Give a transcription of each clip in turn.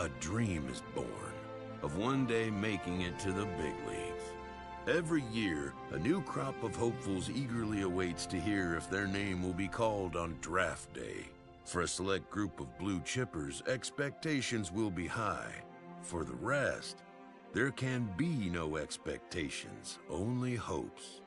a dream is born of one day making it to the big leagues. Every year, a new crop of hopefuls eagerly awaits to hear if their name will be called on draft day. For a select group of blue chippers, expectations will be high. For the rest, there can be no expectations, only hopes.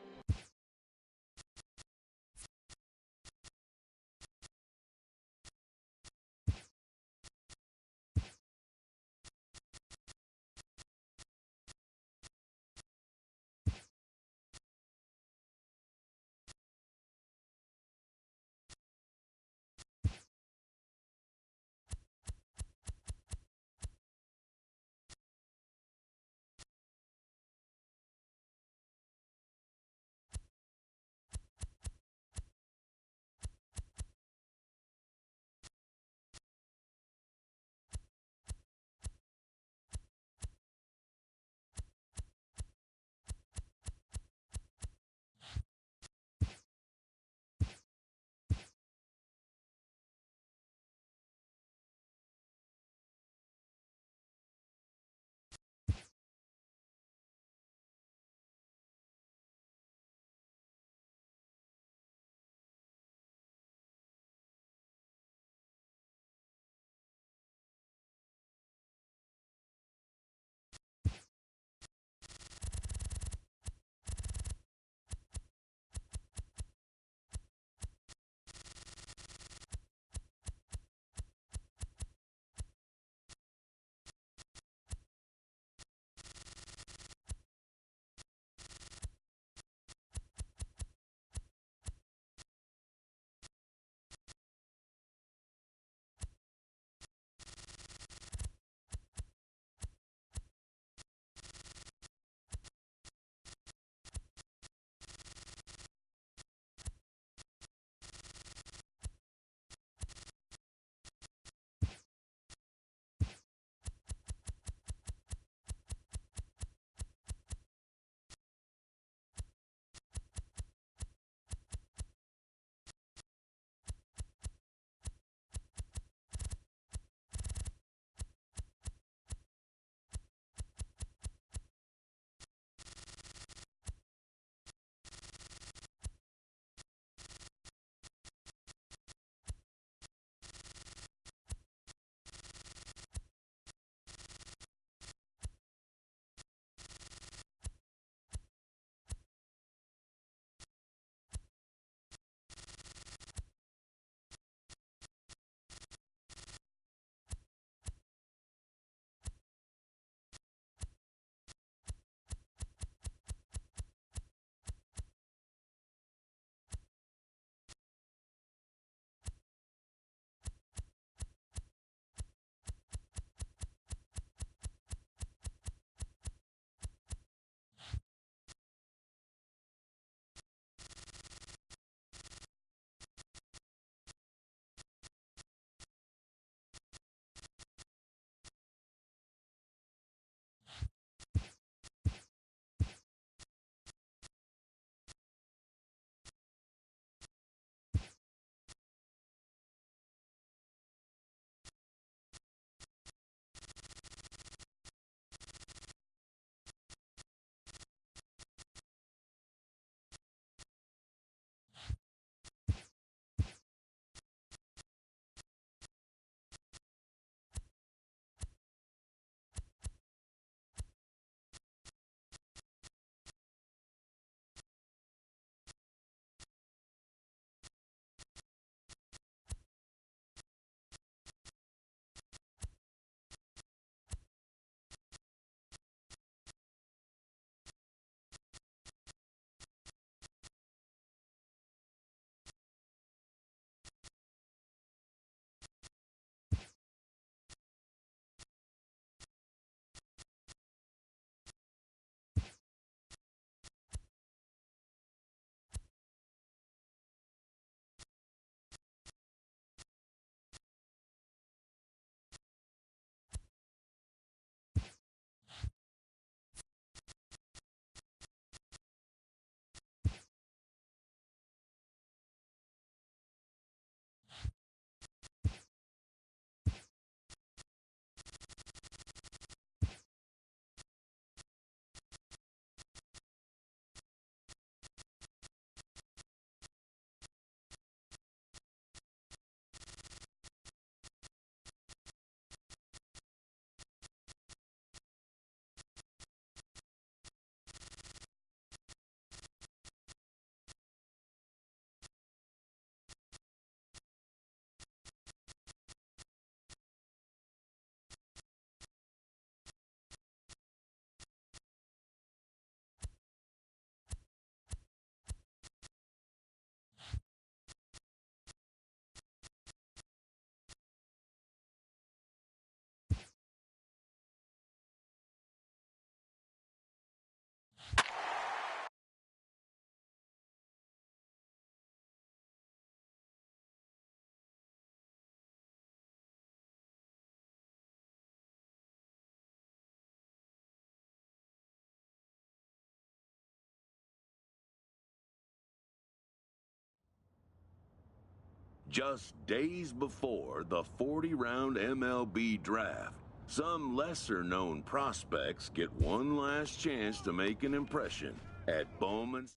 Just days before the 40-round MLB draft, some lesser-known prospects get one last chance to make an impression at Bowman's.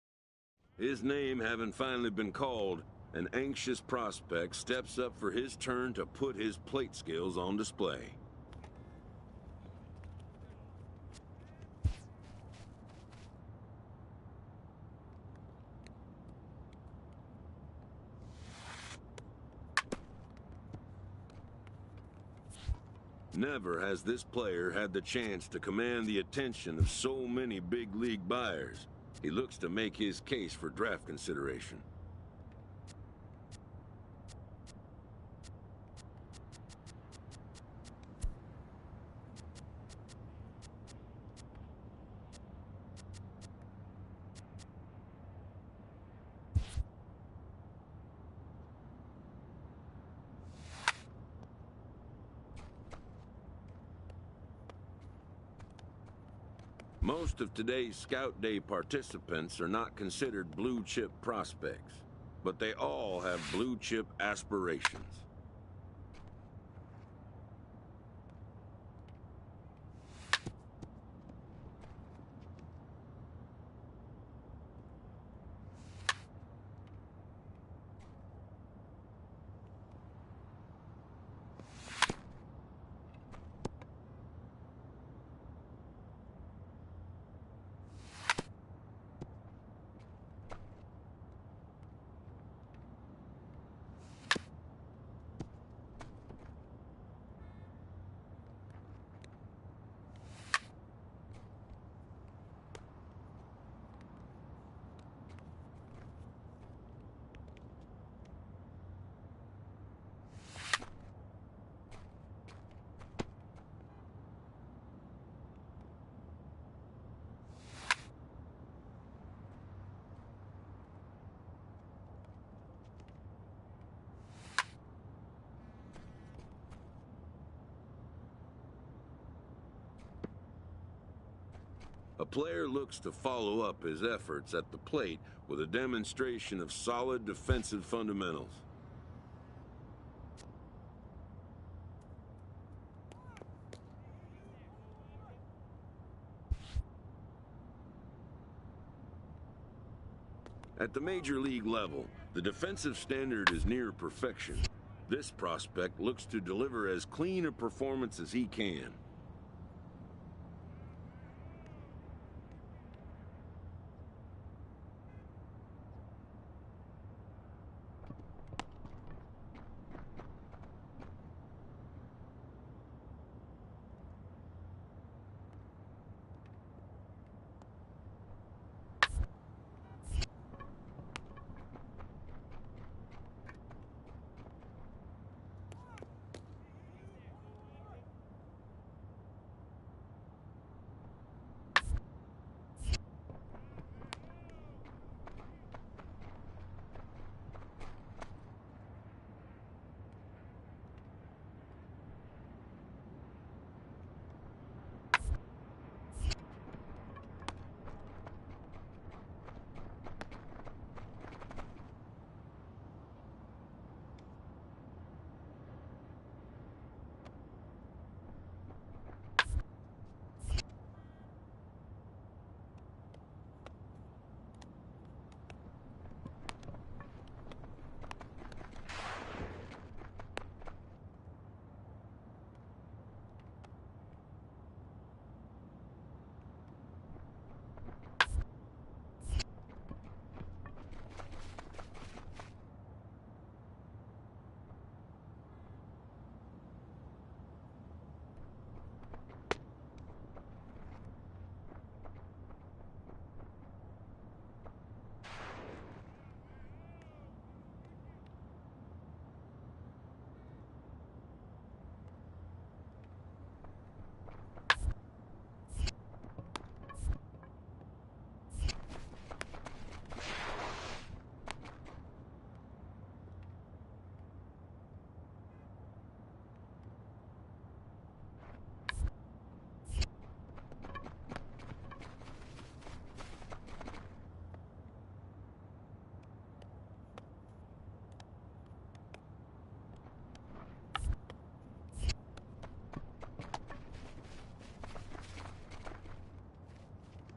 His name having finally been called, an anxious prospect steps up for his turn to put his plate skills on display. Never has this player had the chance to command the attention of so many big league buyers. He looks to make his case for draft consideration. Most of today's Scout Day participants are not considered blue-chip prospects, but they all have blue-chip aspirations. A player looks to follow up his efforts at the plate with a demonstration of solid defensive fundamentals. At the major league level, the defensive standard is near perfection. This prospect looks to deliver as clean a performance as he can.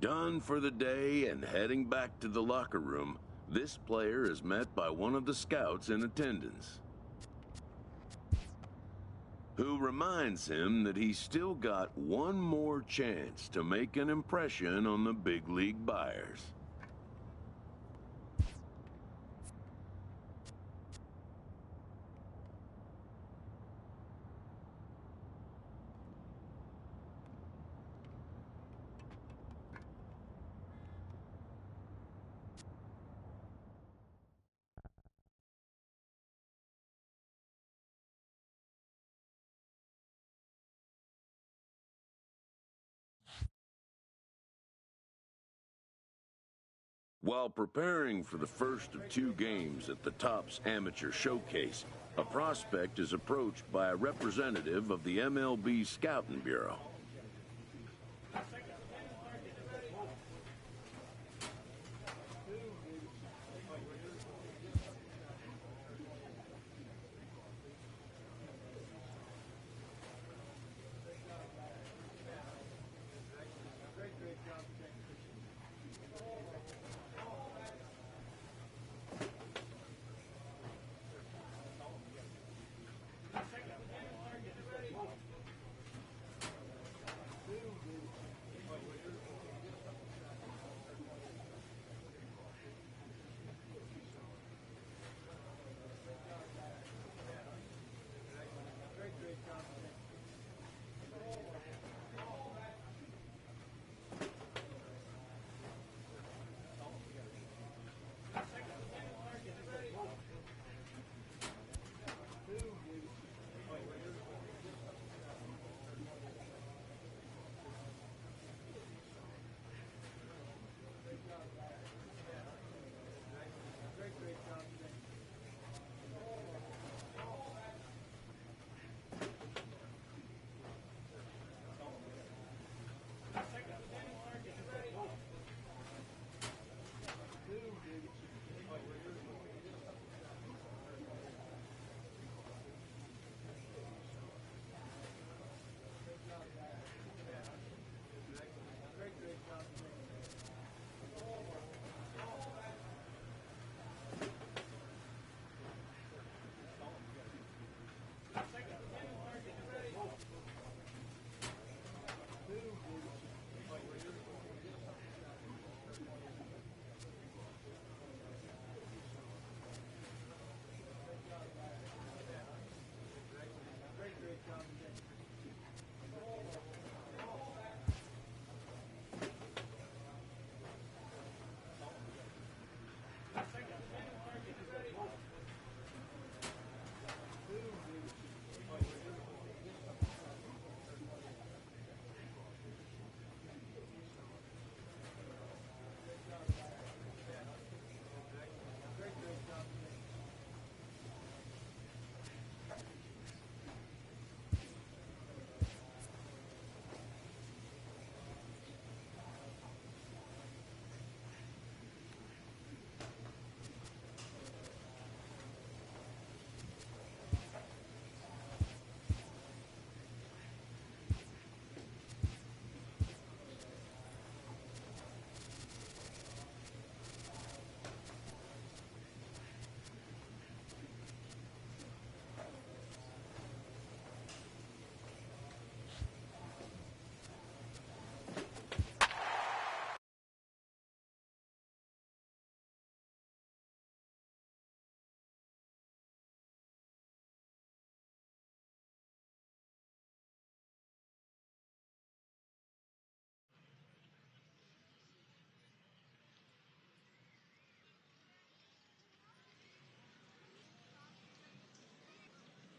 Done for the day and heading back to the locker room, this player is met by one of the scouts in attendance, who reminds him that he's still got one more chance to make an impression on the big league buyers. While preparing for the first of 2 games at the Topps Amateur Showcase, a prospect is approached by a representative of the MLB Scouting Bureau.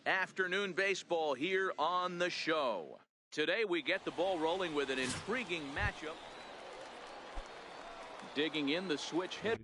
Afternoon baseball here on the show. Today we get the ball rolling with an intriguing matchup. Digging in the switch hit.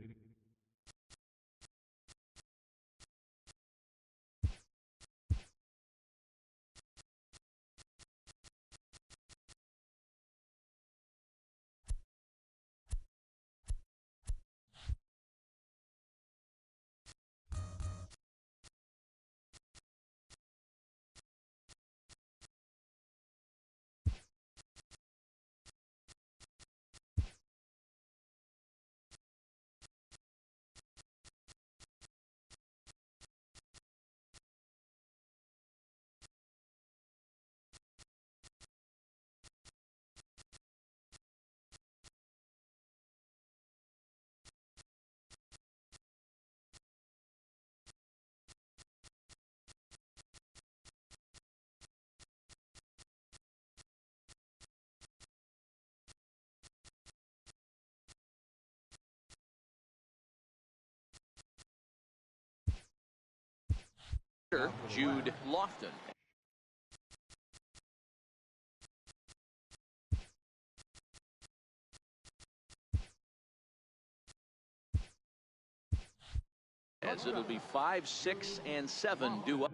Jude Lofton. As it'll be 5, 6, and 7 due up.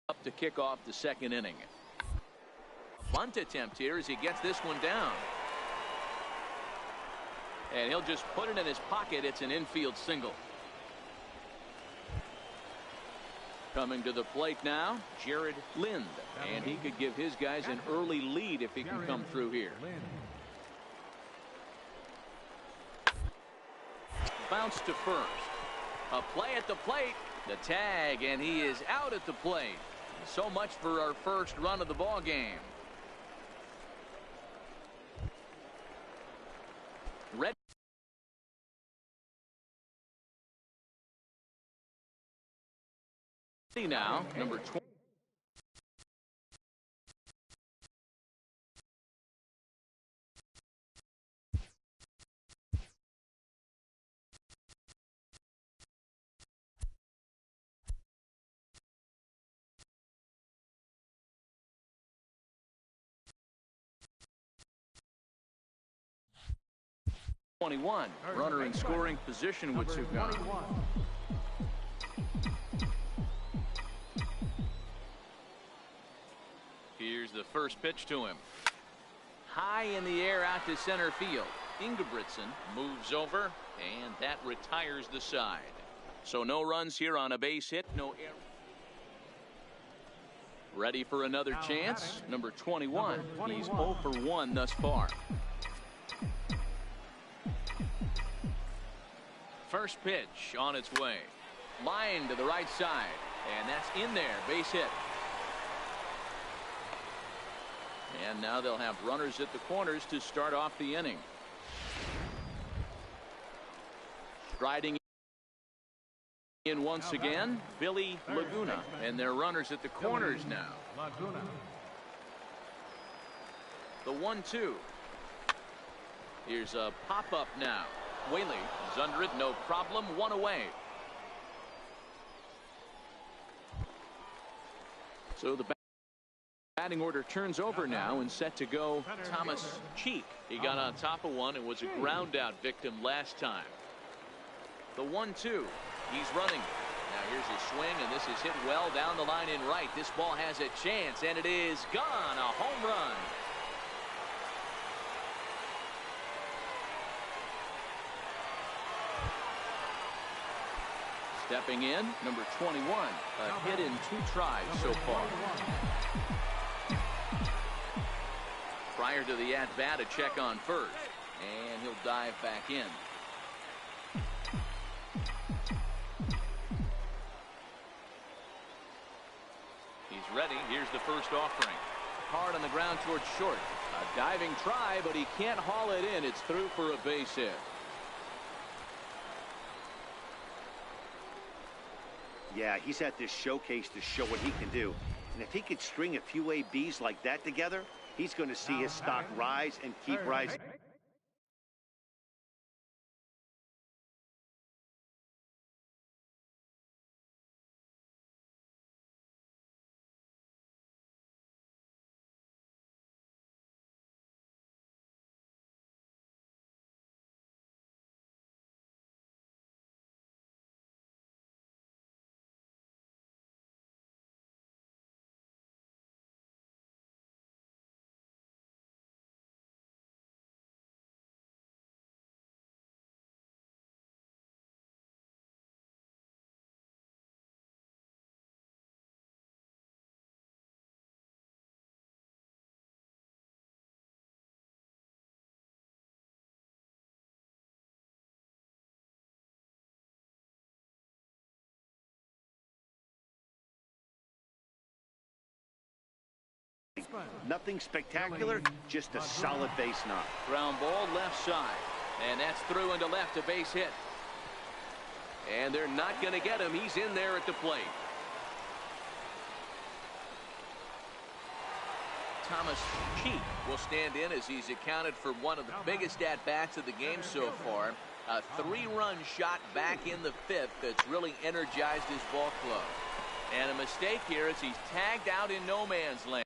Up to kick off the second inning. A bunt attempt here as he gets this one down. And he'll just put it in his pocket. It's an infield single. Coming to the plate now, Jared Lind. And he could give his guys an early lead if he can come through here. Bounce to first. A play at the plate. The tag, and he is out at the plate. So much for our first run of the ball game. Ready now, number 20. Runner in scoring position with 2 gone. Here's the first pitch to him. High in the air out to center field. Ingebrigtsen moves over, and that retires the side. So no runs here on a base hit. No error. Ready for another chance. Number 21. He's 0 for 1 thus far. First pitch on its way. Line to the right side. And that's in there. Base hit. And now they'll have runners at the corners to start off the inning. Striding in once again, Billy Laguna. And they're runners at the corners now. The 1-2. Here's a pop-up now. Whaley is under it, no problem, 1 away. So the batting order turns over now and set to go Thomas Cheek. He got on top of one and was a ground out victim last time. The 1-2. He's running. Now here's his swing, and this is hit well down the line in right. This ball has a chance, and it is gone. A home run. Stepping in, number 21. A hit in 2 tries so far. Prior to the at-bat, a check on first. And he'll dive back in. He's ready. Here's the first offering. Hard on the ground towards short. A diving try, but he can't haul it in. It's through for a base hit. Yeah, he's at this showcase to show what he can do. And if he could string a few ABs like that together, he's going to see his stock rise and keep rising. Nothing spectacular, just a solid base knock. Ground ball left side. And that's through into left, a base hit. And they're not going to get him. He's in there at the plate. Thomas Cheek will stand in as he's accounted for one of the biggest at-bats of the game so far. A 3-run shot back in the 5th that's really energized his ball club. And a mistake here as he's tagged out in no man's land.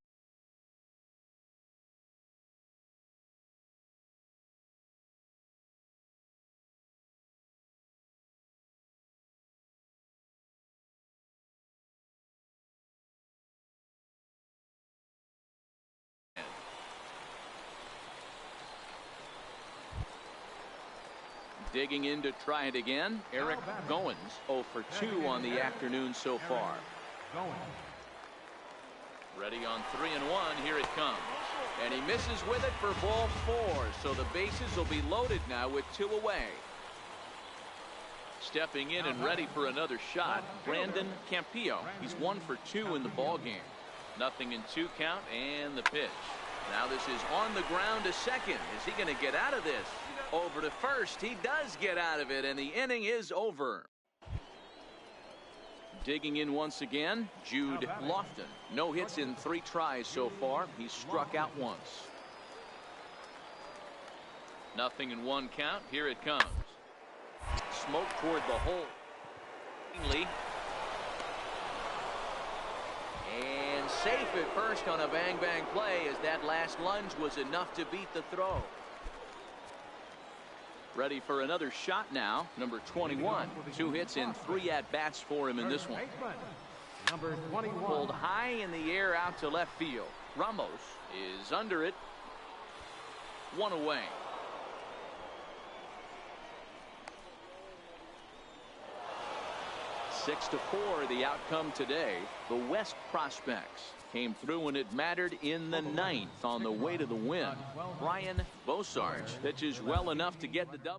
Digging in to try it again, Eric Goins, 0 for 2 on the afternoon so far. Ready on 3-1. Here it comes. And he misses with it for ball 4. So the bases will be loaded now with 2 away. Stepping in and ready for another shot, Brandon Campillo. He's 1 for 2 in the ball game. Nothing in 2 count and the pitch. Now this is on the ground to second. Is he going to get out of this? Over to first. He does get out of it, and the inning is over. Digging in once again, Jude Lofton. No hits in 3 tries so far. He's struck out once. Nothing in 1 count. Here it comes. Smoke toward the hole. And safe at first on a bang-bang play as that last lunge was enough to beat the throw. Ready for another shot now, number 21. 2 hits and 3 at-bats for him in this one. Number 21. Pulled high in the air out to left field. Ramos is under it. 1 away. Six to 4 the outcome today. The West prospects came through when it mattered in the 9th on the way to the win. Brian Bosarge pitches well enough to get the W.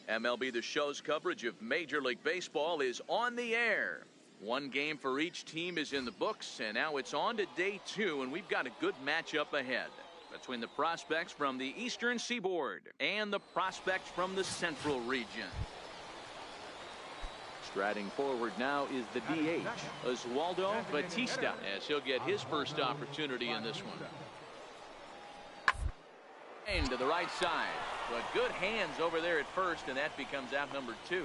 MLB The Show's coverage of Major League Baseball is on the air. 1 game for each team is in the books, and now it's on to day 2, and we've got a good matchup ahead between the prospects from the Eastern Seaboard and the prospects from the Central region. Striding forward now is the DH, Oswaldo Batista, as he'll get his first opportunity in this one. And to the right side. But good hands over there at first, and that becomes out number 2.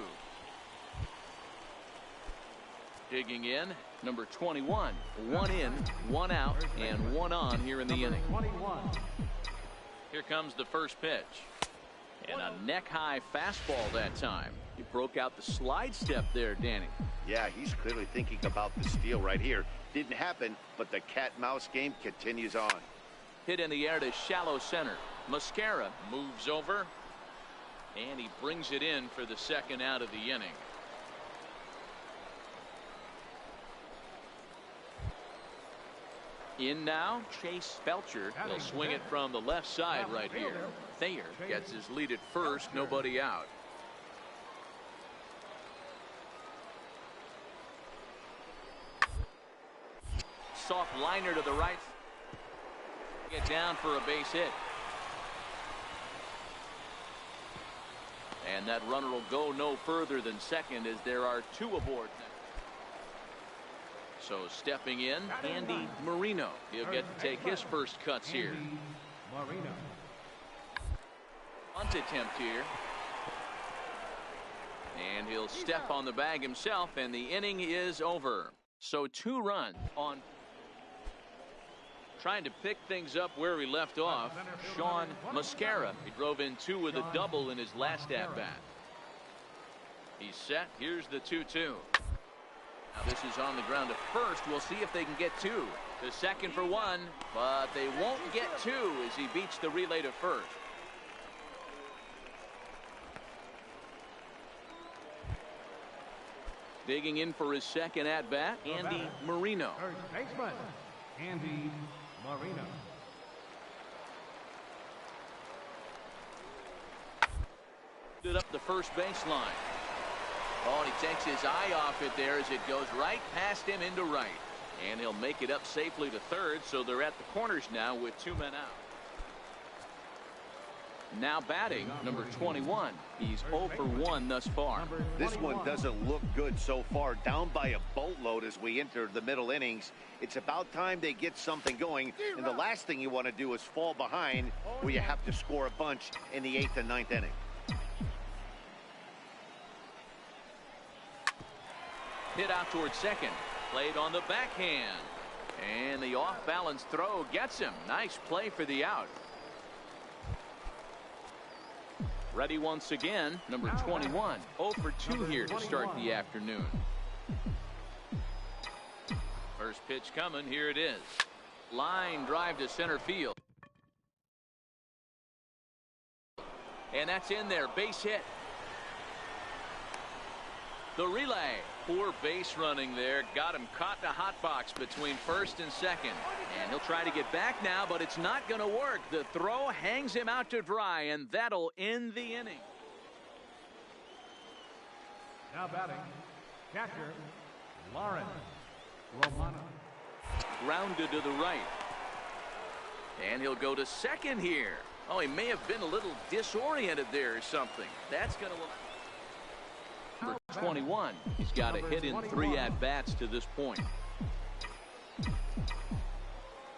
Digging in, number 21. 1 in, 1 out, and 1 on here in the inning. Here comes the first pitch. And a neck-high fastball that time. He broke out the slide step there, Danny. Yeah, he's clearly thinking about the steal right here. Didn't happen, but the cat-mouse game continues on. Hit in the air to shallow center. Mascara moves over, and he brings it in for the 2nd out of the inning. In now, Chase Belcher. He'll swing it from the left side right here. Thayer gets his lead at first, nobody out. Soft liner to the right. Get down for a base hit. And that runner will go no further than second as there are 2 aboard now. So stepping in, Andy Marino. He'll get to take his first cuts here. Bunt attempt here. And he'll step on the bag himself, and the inning is over. So 2 runs on. Trying to pick things up where we left off, Sean Mascara. He drove in 2 with a double in his last at-bat. He's set. Here's the 2-2. Now this is on the ground to first. We'll see if they can get two. To second for one, but they won't get two as he beats the relay to first. Digging in for his second at-bat, Andy Marino. Third baseman, Andy Marino. Up the first baseline. Oh, and he takes his eye off it there as it goes right past him into right. And he'll make it up safely to third, so they're at the corners now with two men out. Now batting, number 21. He's 0 for 1 thus far. This one doesn't look good so far. Down by a boatload as we enter the middle innings. It's about time they get something going. And the last thing you want to do is fall behind where you have to score a bunch in the 8th and 9th inning. Hit out towards second. Played on the backhand. And the off-balance throw gets him. Nice play for the out. Ready once again, number 21. 0 for 2 here to start the afternoon. First pitch coming. Here it is. Line drive to center field. And that's in there. Base hit. The relay. Poor base running there. Got him caught in a hot box between first and second. And he'll try to get back now, but it's not going to work. The throw hangs him out to dry, and that'll end the inning. Now batting, catcher, Lauren Romano. Grounded to the right. And he'll go to second here. Oh, he may have been a little disoriented there or something. That's going to look... Number 21. He's got a hit in 3 at-bats to this point.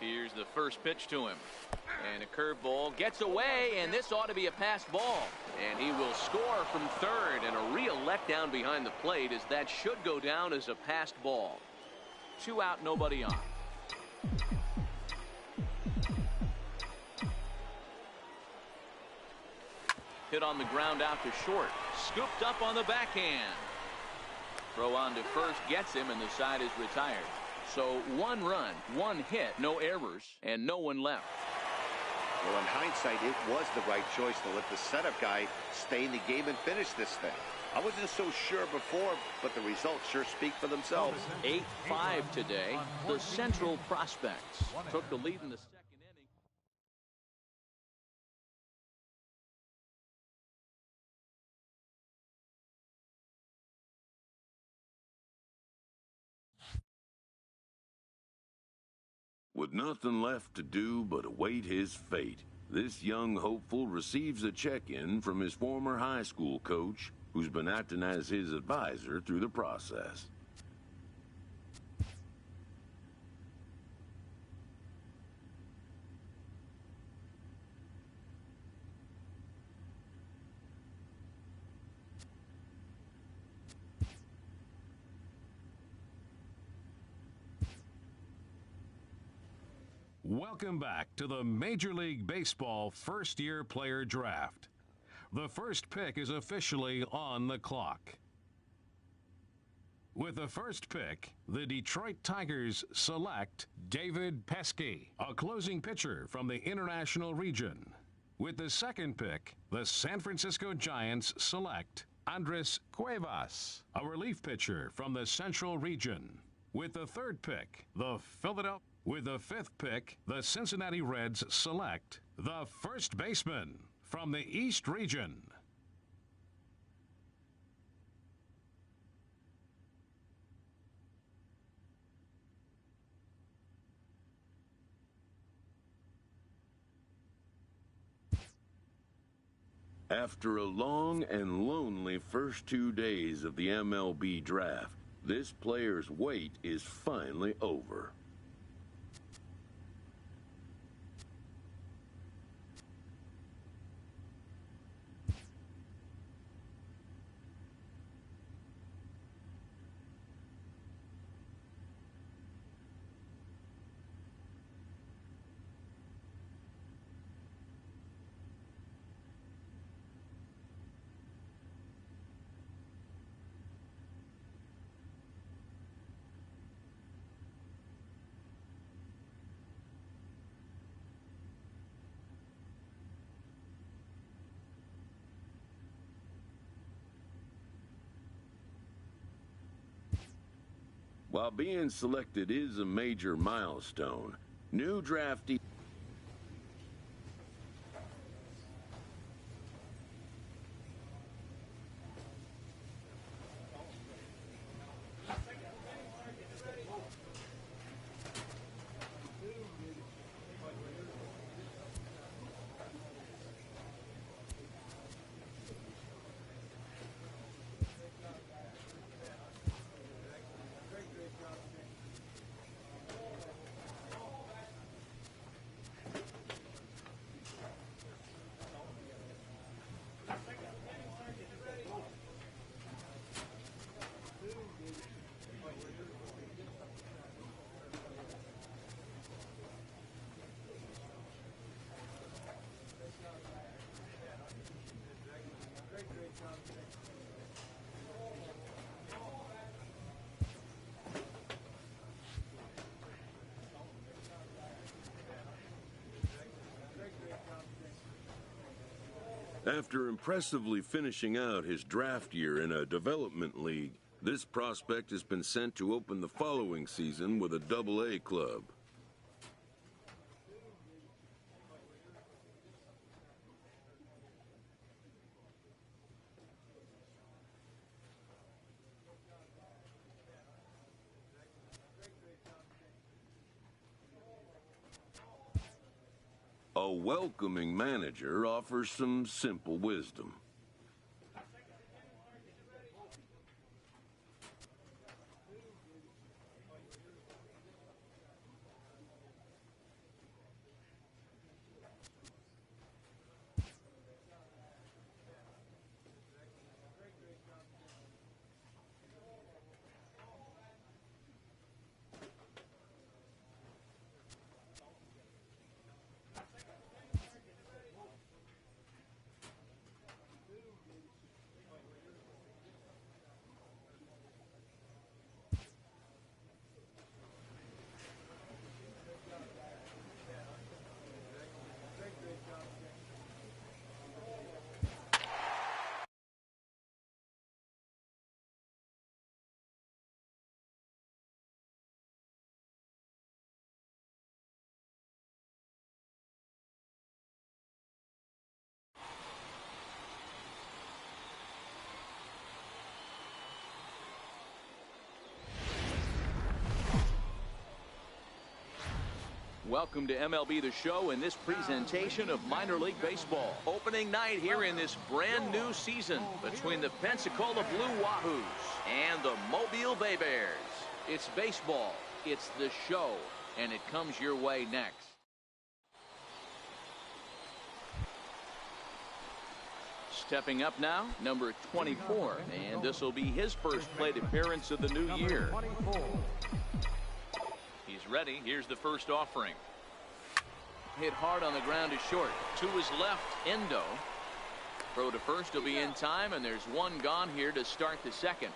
Here's the first pitch to him. And a curveball gets away, and this ought to be a passed ball. And he will score from third, and a real letdown behind the plate as that should go down as a passed ball. 2 out, nobody on. Hit on the ground out to short. Scooped up on the backhand. Throw on to first gets him, and the side is retired. So 1 run, 1 hit, no errors, and no one left. Well, in hindsight, it was the right choice to let the setup guy stay in the game and finish this thing. I wasn't so sure before, but the results sure speak for themselves. 8-5 today. The Central Prospects took the lead in the second inning. With nothing left to do but await his fate, this young hopeful receives a check-in from his former high school coach, who's been acting as his advisor through the process. Welcome back to the Major League Baseball first-year player draft. The first pick is officially on the clock. With the first pick, the Detroit Tigers select David Pesky, a closing pitcher from the International Region. With the second pick, the San Francisco Giants select Andres Cuevas, a relief pitcher from the Central Region. With the third pick, With the fifth pick, the Cincinnati Reds select the first baseman from the East Region. After a long and lonely first 2 days of the MLB draft, this player's wait is finally over. While being selected is a major milestone, new draftees After impressively finishing out his draft year in a development league, this prospect has been sent to open the following season with a Double-A club. A welcoming manager offers some simple wisdom. Welcome to MLB The Show and this presentation of minor league baseball. Opening night here in this brand new season between the Pensacola Blue Wahoos and the Mobile Bay Bears. It's baseball, it's the show, and it comes your way next. Stepping up now, number 24, and this will be his first plate appearance of the new year. He's ready. Here's the first offering. Hit hard on the ground is short. To his left, Endo. Throw to first will be in time, and there's one gone here to start the second.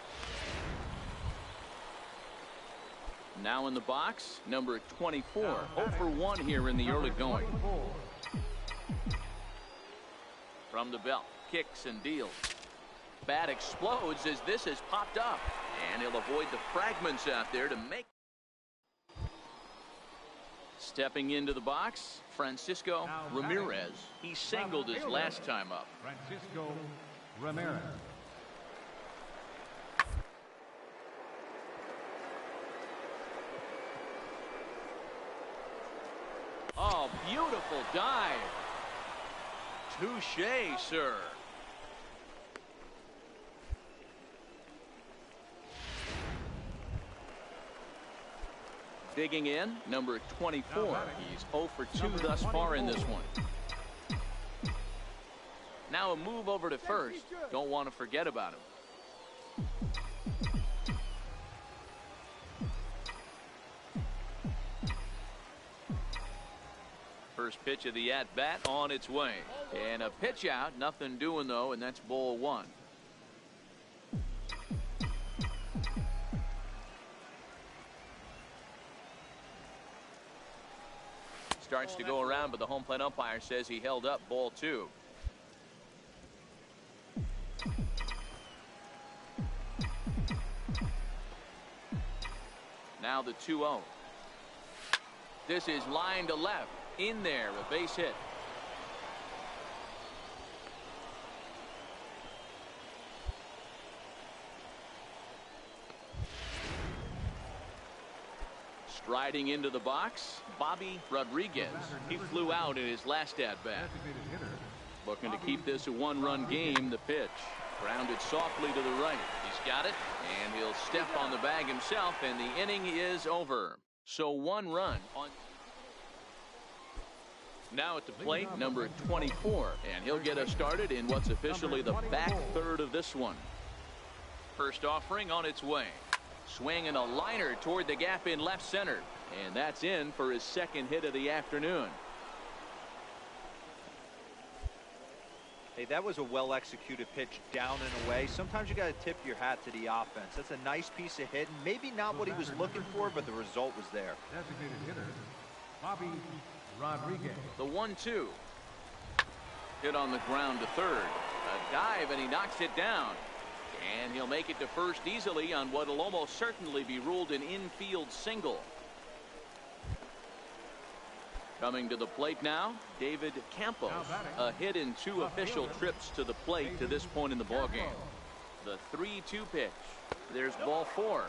Now in the box, number 24. 0 for 1 here in the early going. From the belt, kicks and deals. Bat explodes as this has popped up, and he'll avoid the fragments out there to make. Stepping into the box, Francisco Ramirez. He singled his last time up. Francisco Ramirez. Oh, beautiful dive. Touche, sir. Digging in, number 24. He's 0 for 2 thus far in this one. Now a move over to first. Don't want to forget about him. First pitch of the at-bat on its way. And a pitch out, nothing doing though, and that's ball 1. Starts to go around, but the home plate umpire says he held up ball 2. Now the 2-0. This is line to left. In there, a base hit. Striding into the box, Bobby Rodriguez. He flew out in his last at-bat. Looking to keep this a one-run game. The pitch grounded softly to the right. He's got it, and he'll step on the bag himself, and the inning is over. So 1 run on. Now at the plate, number 24, and he'll get us started in what's officially the back third of this one. First offering on its way. Swinging a liner toward the gap in left center, and that's in for his second hit of the afternoon. Hey, that was a well-executed pitch down and away. Sometimes you got to tip your hat to the offense. That's a nice piece of hitting. Maybe not what he was looking for, but the result was there. Designated hitter, Bobby Rodriguez. The 1-2. Hit on the ground to third. A dive, and he knocks it down. And he'll make it to first easily on what will almost certainly be ruled an infield single. Coming to the plate now, David Campos. A hit in 2 official trips to the plate to this point in the ballgame. The 3-2 pitch. There's ball 4.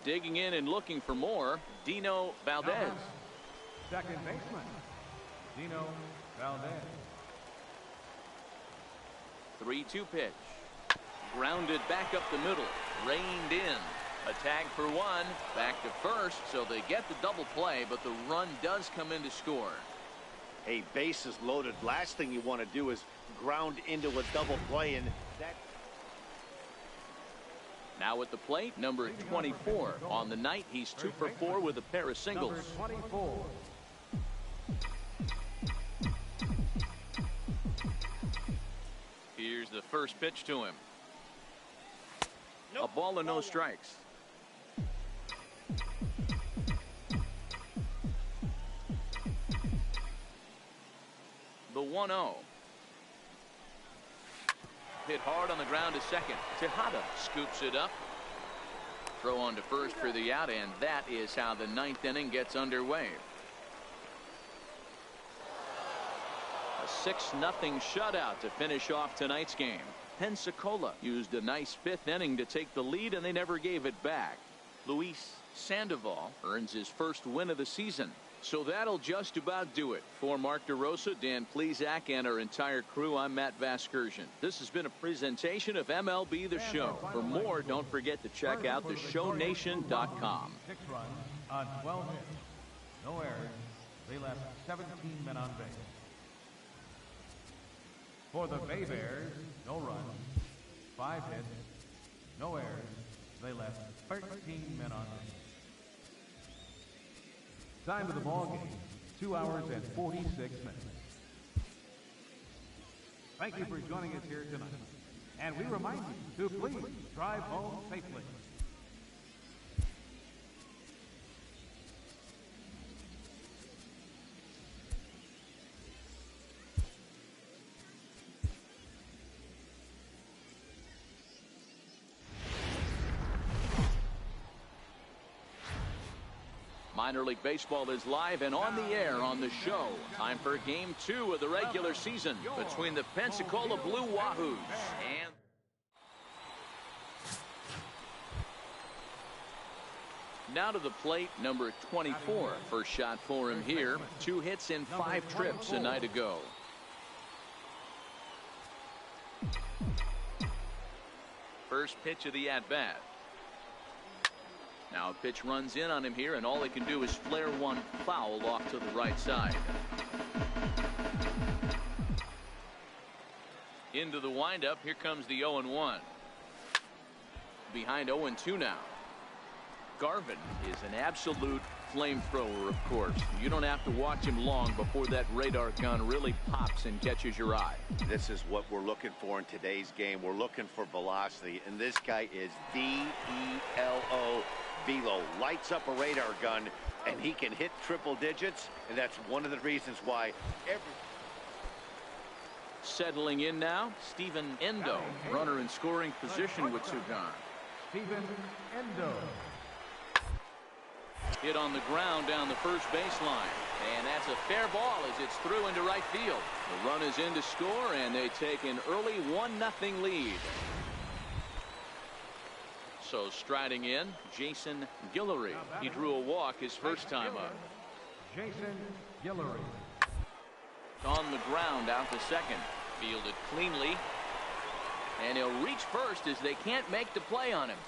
Digging in and looking for more, Dino Valdez. Second baseman, Dino Valdez. 3-2 pitch. Grounded back up the middle. Reined in. A tag for 1. Back to first, so they get the double play, but the run does come in to score. Hey, bases loaded. Last thing you want to do is ground into a double play, and that. Now at the plate, number 24. On the night, he's 2 for 4 with a pair of singles. Number 24. Here's the first pitch to him. A ball and no strikes. The 1-0. Hit hard on the ground to second. Tejada scoops it up. Throw on to first for the out, and that is how the 9th inning gets underway. A 6-0 shutout to finish off tonight's game. Pensacola used a nice 5th inning to take the lead, and they never gave it back. Luis Sandoval earns his first win of the season. So that'll just about do it. For Mark DeRosa, Dan Plesac, and our entire crew, I'm Matt Vasgersian. This has been a presentation of MLB The Show. For more, don't forget to check out theshownation.com. 6 runs on 12 hits. No errors. They left 17 men on base. For the Bay Bears, no runs, 5 hits, no errors. They left 13 men on base. Time of the ball game, 2 hours and 46 minutes. Thank you for joining us here tonight. And we remind you to please drive home safely. Minor League Baseball is live and on the air on the show. Time for Game 2 of the regular season between the Pensacola Blue Wahoos and now to the plate, number 24. First shot for him here. 2 hits in 5 trips a night ago. First pitch of the at-bat. Now a pitch runs in on him here, and all he can do is flare one foul off to the right side. Into the windup. Here comes the 0-1. Behind 0-2 now. Garvin is an absolute flamethrower, of course. You don't have to watch him long before that radar gun really pops and catches your eye. This is what we're looking for in today's game. We're looking for velocity, and this guy is V-E-L-O. Velo lights up a radar gun, and he can hit triple digits, and that's one of the reasons why Settling in now, Stephen Endo, runner in scoring position with 2 gone. Stephen Endo. Hit on the ground down the first baseline. And that's a fair ball as it's through into right field. The run is in to score, and they take an early 1-0 lead. So striding in, Jason Guillory. He drew a walk his first time up. Jason Guillory. On the ground out to second. Fielded cleanly. And he'll reach first as they can't make the play on him.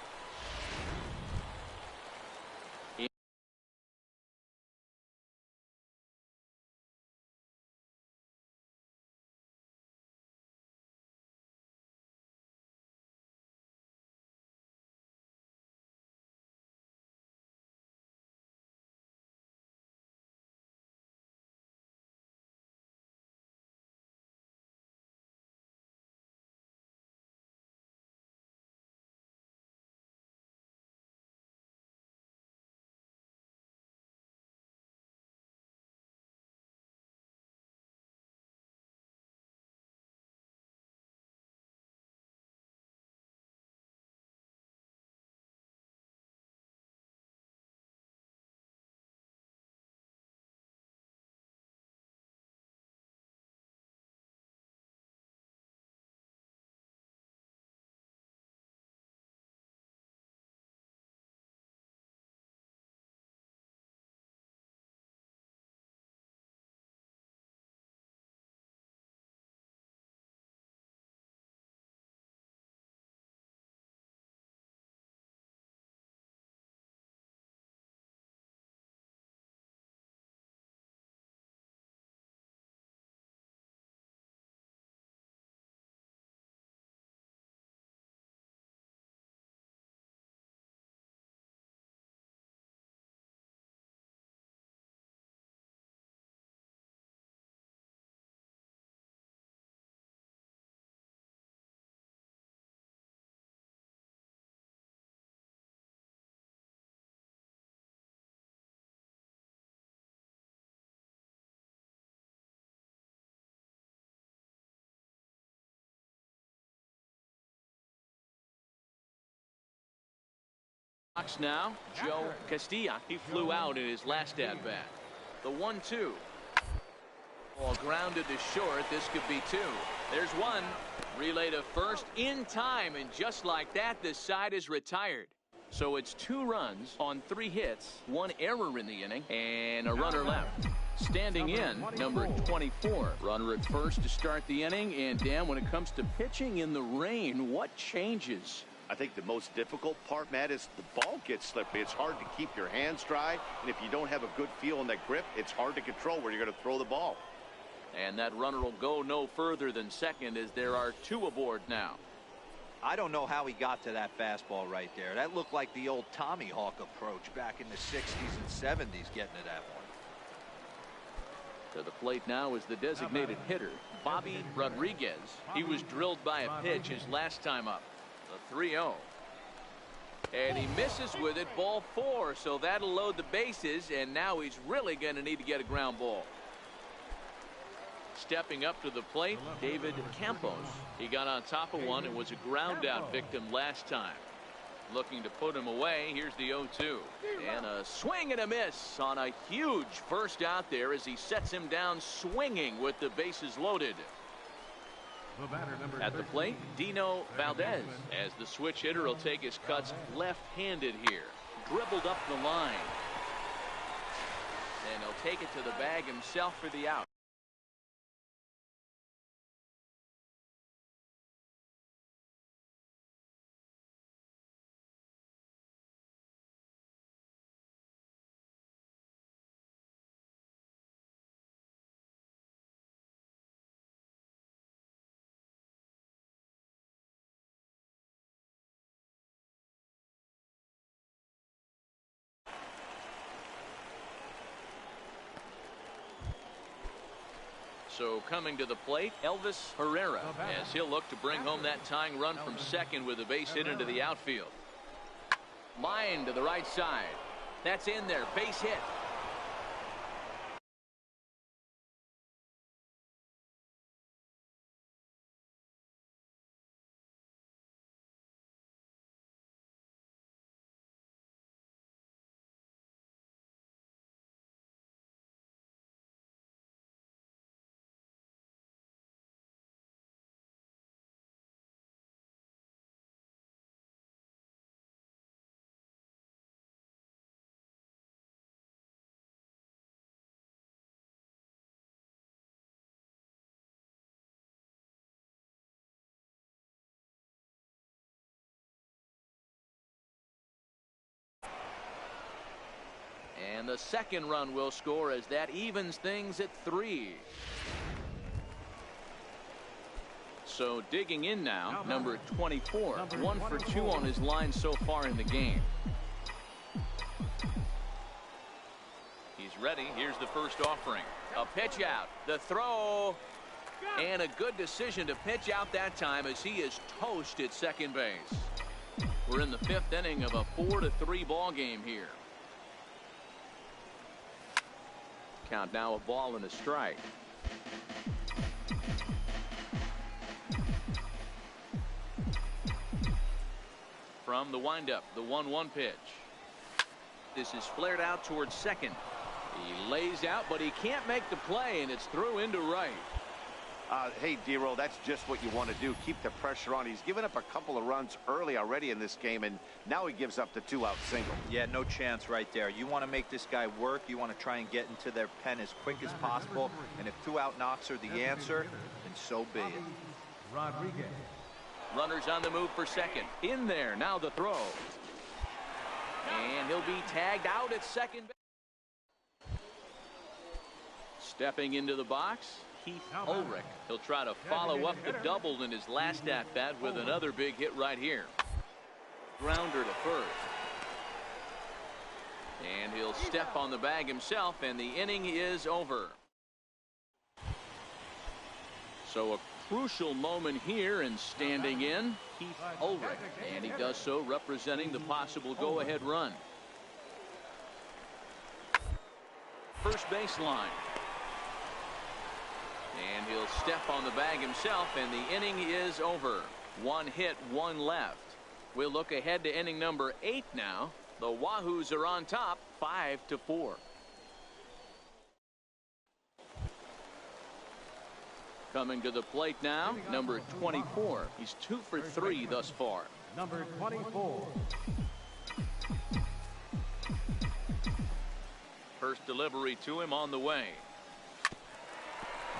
Box now, Joe Castilla. He flew out in his last at-bat. The 1-2. Ball grounded to short. This could be 2. There's 1. Relay to first in time, and just like that, the side is retired. So it's 2 runs on 3 hits, 1 error in the inning, and a runner left. Standing in, number 24. Runner at first to start the inning, and Dan, when it comes to pitching in the rain, what changes? I think the most difficult part, Matt, is the ball gets slippery. It's hard to keep your hands dry, and if you don't have a good feel in that grip, it's hard to control where you're going to throw the ball. And that runner will go no further than second as there are 2 aboard now. I don't know how he got to that fastball right there. That looked like the old Tommy Hawk approach back in the 60s and 70s getting to that one. To the plate now is the designated hitter, Bobby Rodriguez. He was drilled by a pitch his last time up. The 3-0. And he misses with it, ball 4, so that'll load the bases, and now he's really going to need to get a ground ball. Stepping up to the plate, David Campos. He got on top of one and was a ground out victim last time. Looking to put him away. Here's the 0-2. And a swing and a miss on a huge first out there as he sets him down swinging with the bases loaded. At the plate, Dino Valdez, as the switch hitter will take his cuts left-handed here. Dribbled up the line. And he'll take it to the bag himself for the out. So coming to the plate, Elvis Herrera, as he'll look to bring home that tying run from second with a base hit into the outfield. Line to the right side. That's in there. Base hit. And the second run will score as that evens things at 3. So digging in now, number 24, 1 for 2 on his line so far in the game. He's ready. Here's the first offering. A pitch out. The throw. And a good decision to pitch out that time as he is toast at second base. We're in the 5th inning of a 4-3 ball game here. Count now a ball and a strike. From the windup, the 1-1 pitch. This is flared out towards second. He lays out, but he can't make the play, and it's through into right. Hey, Dero, that's just what you want to do. Keep the pressure on. He's given up a couple of runs early already in this game, and now he gives up the 2-out single. Yeah, no chance right there. You want to make this guy work. You want to try and get into their pen as quick as possible. And if 2-out knocks are the answer, then so be it. Rodriguez. Runners on the move for second. In there, now the throw. And he'll be tagged out at second base. Stepping into the box, Keith Ulrich. He'll try to follow up the double in his last at-bat with another big hit right here. Grounder to first. And he'll step on the bag himself, and the inning is over. So a crucial moment here, and standing in, Keith Ulrich. And he does so representing the possible go-ahead run. First baseline. And he'll step on the bag himself, and the inning is over. 1 hit, 1 left. We'll look ahead to inning number 8 now. The Wahoos are on top, 5-4. Coming to the plate now, number 24. He's 2 for 3 thus far. Number 24. First delivery to him on the way.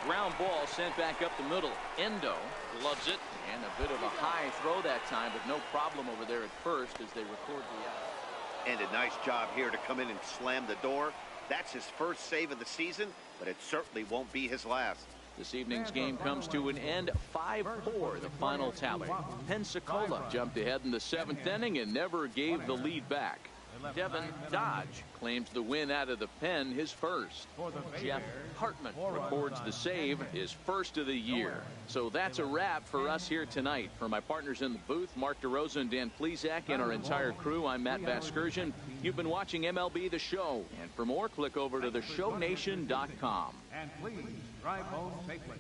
Ground ball sent back up the middle. Endo loves it, and a bit of a high throw that time, but no problem over there at first as they record the out. And a nice job here to come in and slam the door. That's his first save of the season, but it certainly won't be his last. This evening's game comes to an end, 5-4, the final tally. Pensacola jumped ahead in the 7th inning and never gave the lead back. Devin Dodge claims the win out of the pen, his first. Jeff Hartman records the save, his first of the year. So that's a wrap for us here tonight. For my partners in the booth, Mark DeRosa and Dan Plesac, and our entire crew, I'm Matt Vasgersian. You've been watching MLB The Show. And for more, click over to theshownation.com. And please drive home safely.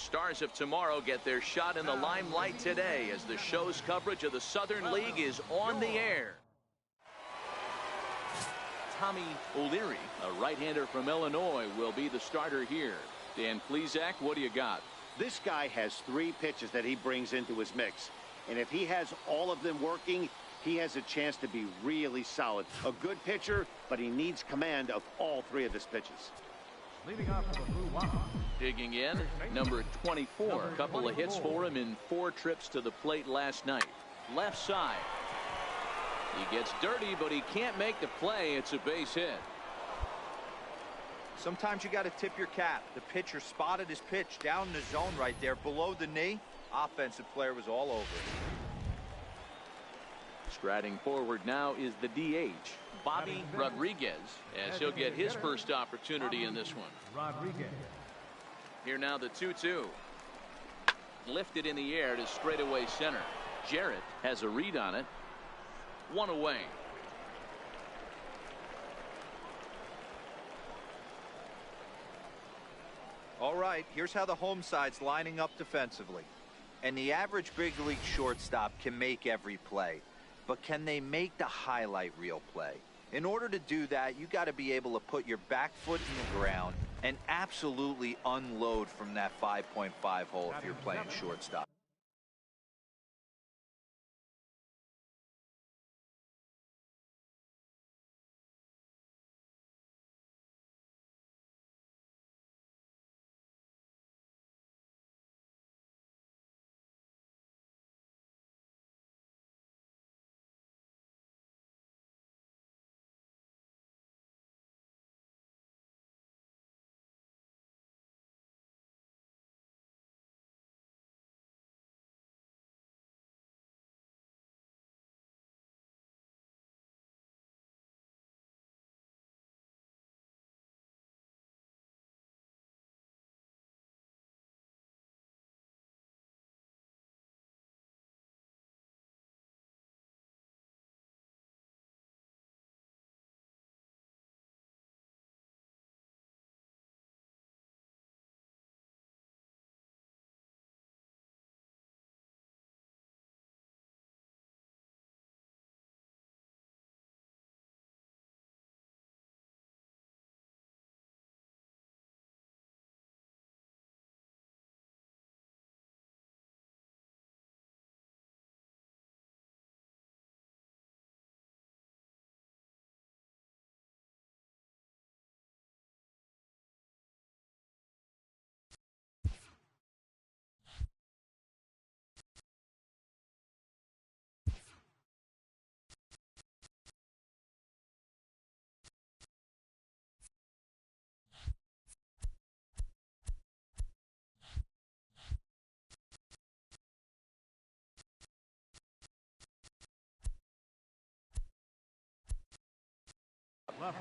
Stars of tomorrow get their shot in the limelight today as the show's coverage of the Southern League is on the air. Tommy O'Leary, a right-hander from Illinois, will be the starter here. Dan Plesac, what do you got? This guy has 3 pitches that he brings into his mix. And if he has all of them working, he has a chance to be really solid. A good pitcher, but he needs command of all 3 of his pitches. Leading off the blue one. Digging in, number 24. A couple of hits for him in 4 trips to the plate last night. Left side. He gets dirty, but he can't make the play. It's a base hit. Sometimes you got to tip your cap. The pitcher spotted his pitch down in the zone right there below the knee. Offensive player was all over it. Striding forward now is the DH, Bobby Rodriguez, as he'll get his first opportunity in this one. Rodriguez. Here now the 2-2. Lifted in the air to straightaway center. Jarrett has a read on it. 1 away. All right, here's how the home side's lining up defensively. And the average big league shortstop can make every play. But can they make the highlight reel play? In order to do that, you got to be able to put your back foot in the ground and absolutely unload from that 5.5 hole if you're playing shortstop.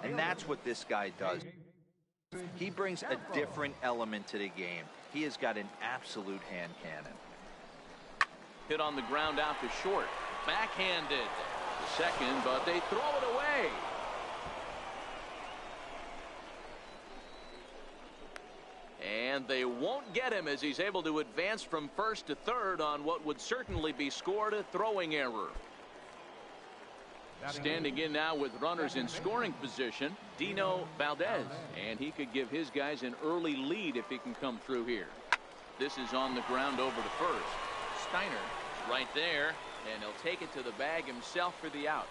And that's what this guy does. He brings a different element to the game. He has got an absolute hand cannon. Hit on the ground out to short. Backhanded. The second, but they throw it away. And they won't get him as he's able to advance from first to third on what would certainly be scored a throwing error. Standing in now with runners in scoring position, Dino Valdez. And he could give his guys an early lead if he can come through here. This is on the ground over to first. Steiner right there, and he'll take it to the bag himself for the out.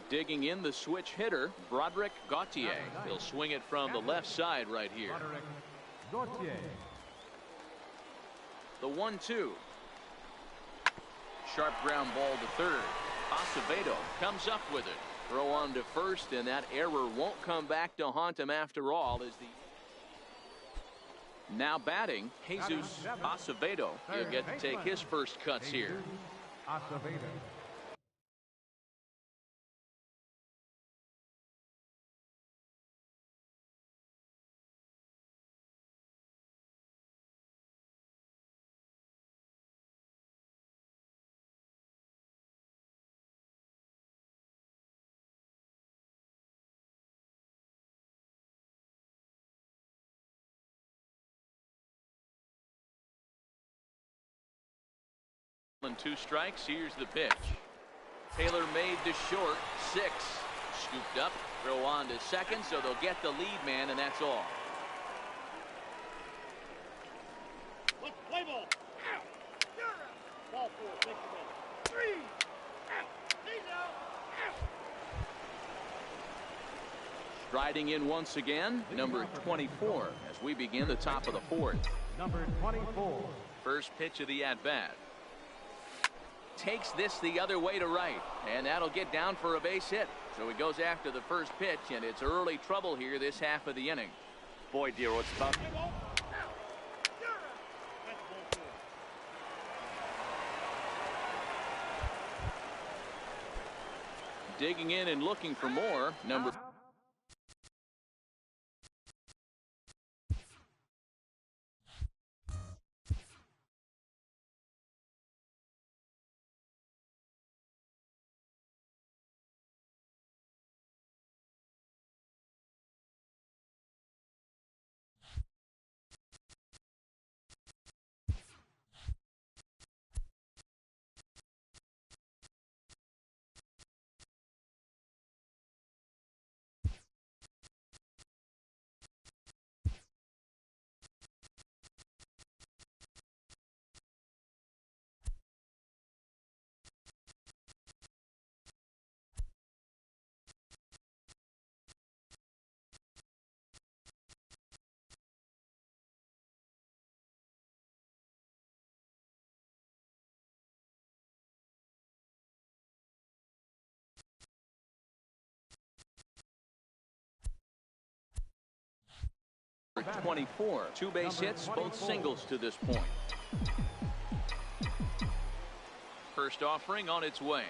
Digging in the switch hitter, Broderick Gautier. He'll swing it from the left side right here. The 1-2. Sharp ground ball to third. Acevedo comes up with it. Throw on to first, and that error won't come back to haunt him after all. As the now batting, Jesus Acevedo. He'll get to take his first cuts here. Acevedo. And 2 strikes. Here's the pitch. Taylor made the short. 6. Scooped up. Throw on to second, so they'll get the lead man, and that's all. Play ball. Ball 4. Take the ball. 3. Striding in once again, number 24, as we begin the top of the 4th. Number 24. First pitch of the at-bat. Takes this the other way to right, and that'll get down for a base hit. So he goes after the first pitch, and it's early trouble here this half of the inning. Boy, Dero, it's tough. Digging in and looking for more, number number 24. 2 base hits, both singles to this point. First offering on its way.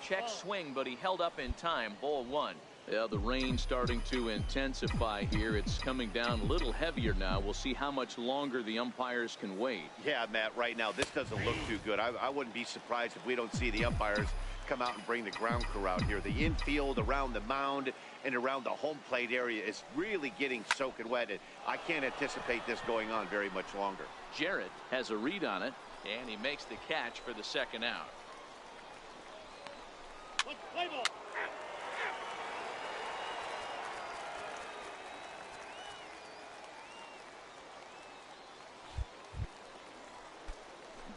Check swing, but he held up in time. Ball 1. Yeah, the rain starting to intensify here. It's coming down a little heavier now. We'll see how much longer the umpires can wait. Yeah, Matt, right now, this doesn't look too good. I wouldn't be surprised if we don't see the umpires come out and bring the ground crew out here. The infield around the mound and around the home plate area is really getting soaking wet. And I can't anticipate this going on very much longer. Jarrett has a read on it, and he makes the catch for the second out. Play ball.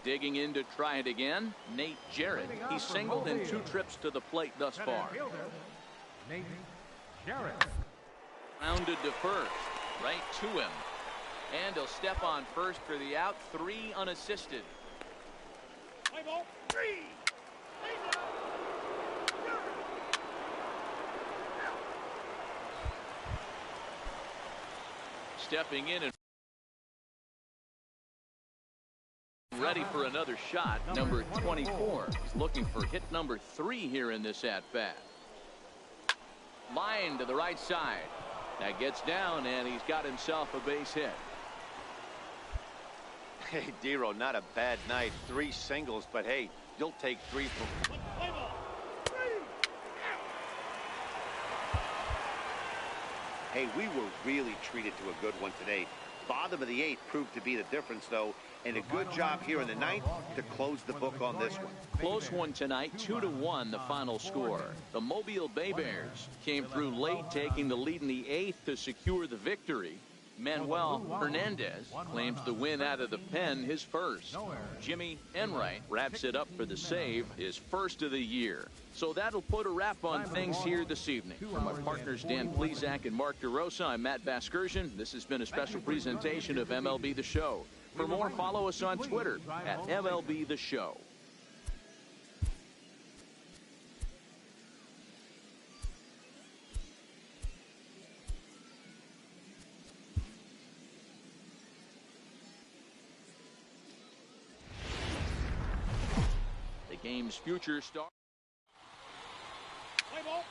Digging in to try it again, Nate Jarrett. He's singled in 2 trips to the plate thus far. Nate Jarrett. Rounded to first, right to him. And he'll step on first for the out. 3 unassisted. Play ball. 3. Stepping in and ready for another shot. Number 24 is looking for hit number 3 here in this at-bat. Line to the right side. That gets down, and he's got himself a base hit. Hey, Dero, not a bad night. 3 singles, but hey, you'll take 3 from... Play ball. 3. Hey, we were really treated to a good one today. Bottom of the 8th proved to be the difference, though, and a good job here in the 9th to close the book on this one. Close one tonight, 2-1 the final score. The Mobile Bay Bears came through late, taking the lead in the 8th to secure the victory. Manuel Hernandez claims the win out of the pen, his first. Jimmy Enright wraps it up for the save, his first of the year. So that'll put a wrap on things here this evening. From my partners Dan Plesac and Mark DeRosa, I'm Matt Vasgersian. This has been a special presentation of MLB The Show. For more, follow us on Twitter at MLB The Show. The game's future star. Play ball.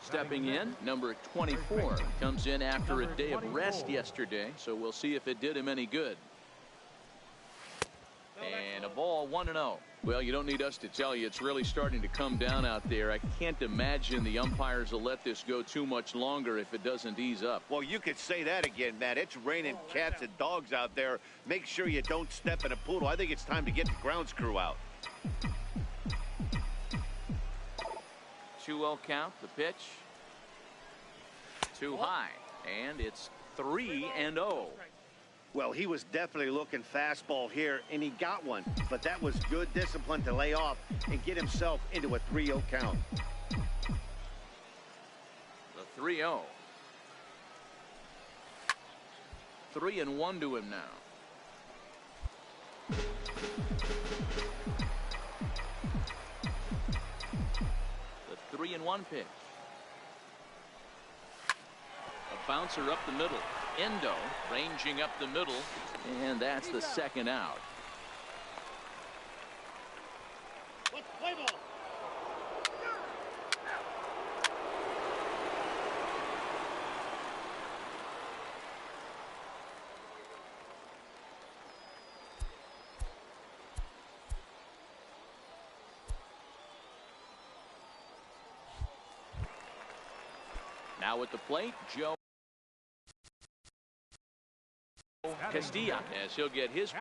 Stepping in, number 24, comes in after a day of rest yesterday, so we'll see if it did him any good. And a ball 1-0. Well, you don't need us to tell you it's really starting to come down out there. I can't imagine the umpires will let this go too much longer if it doesn't ease up. Well, you could say that again, Matt. It's raining cats and dogs out there. Make sure you don't step in a poodle. I think it's time to get the grounds crew out. 2-0 count, the pitch. Too high, and it's 3-0. Well, he was definitely looking fastball here, and he got one. But that was good discipline to lay off and get himself into a 3-0 count. The 3-0. 3-1 to him now. The 3-1 pitch. A bouncer up the middle. Endo ranging up the middle, and that's the second out. Let's play ball. Now at the plate, Joe Castilla, as he'll get his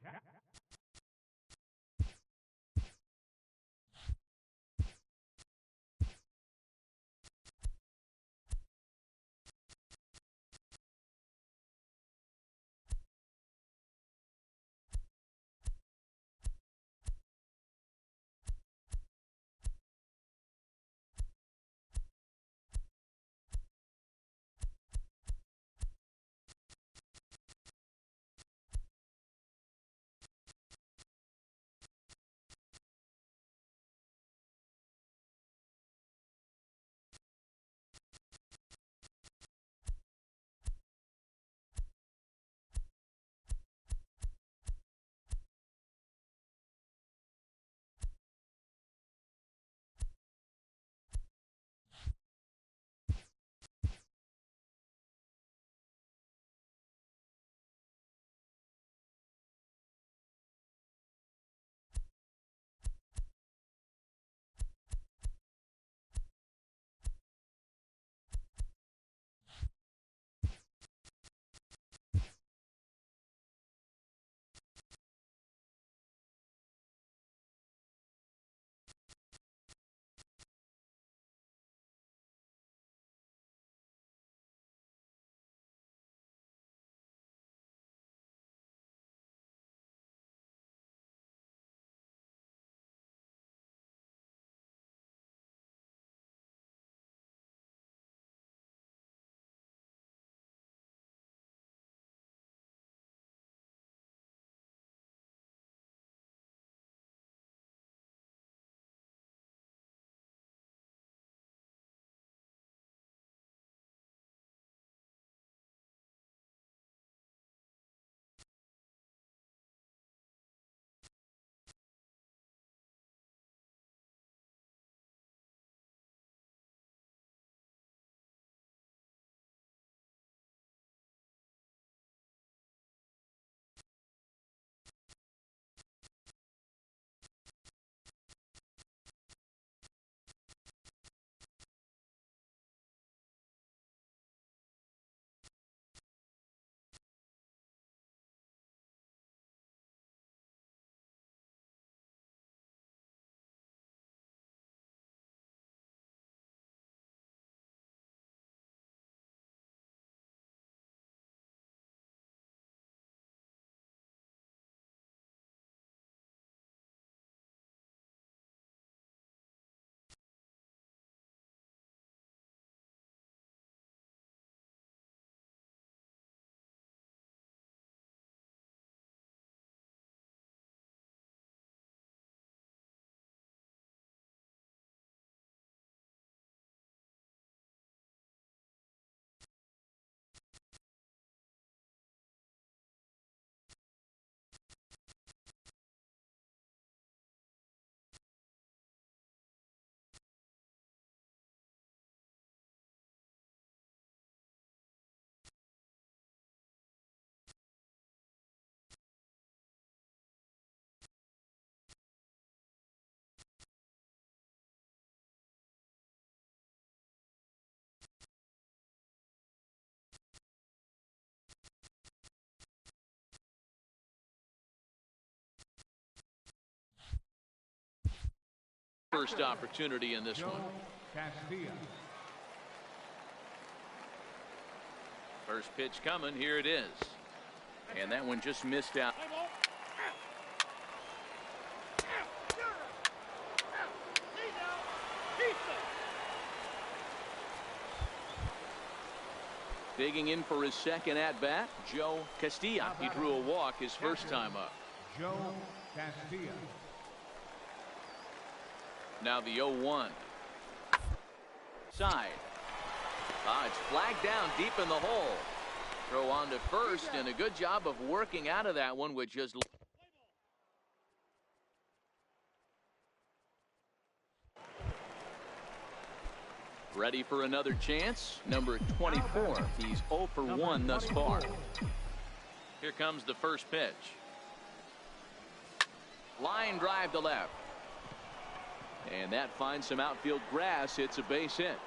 first opportunity in this Joe one. Castilla. First pitch coming. Here it is. And that one just missed out. Digging in for his second at-bat, Joe Castilla. He drew a walk his first time up. Joe Castilla. Now the 0-1. Side. It's flagged down deep in the hole. Throw on to first, and a good job of working out of that one with just... Ready for another chance. Number 24. He's 0 for 1 thus far. Here comes the first pitch. Line drive to left. And that finds some outfield grass. It's a base hit.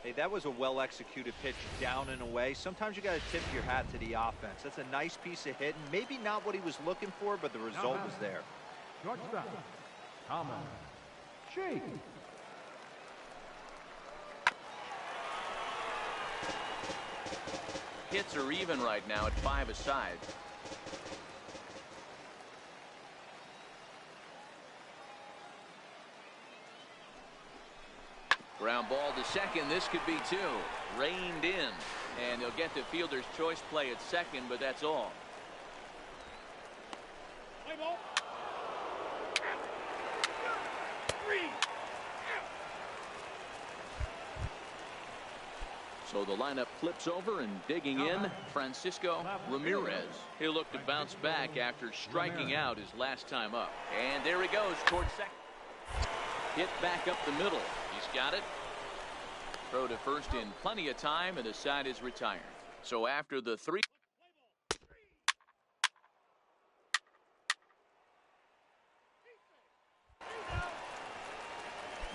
Hey, that was a well-executed pitch down and away. Sometimes you got to tip your hat to the offense. That's a nice piece of hitting. Maybe not what he was looking for, but the result was there. Shortstop. Thomas. Cheek. Hits are even right now at 5 aside. Ground ball to second. This could be 2. Reined in. And they'll get the fielder's choice play at second, but that's all. So the lineup flips over, and digging in, Francisco Ramirez. He'll look to bounce back after striking out his last time up. And there he goes towards second. Hit back up the middle. He's got it. Throw to first in plenty of time, and the side is retired. So after the 3.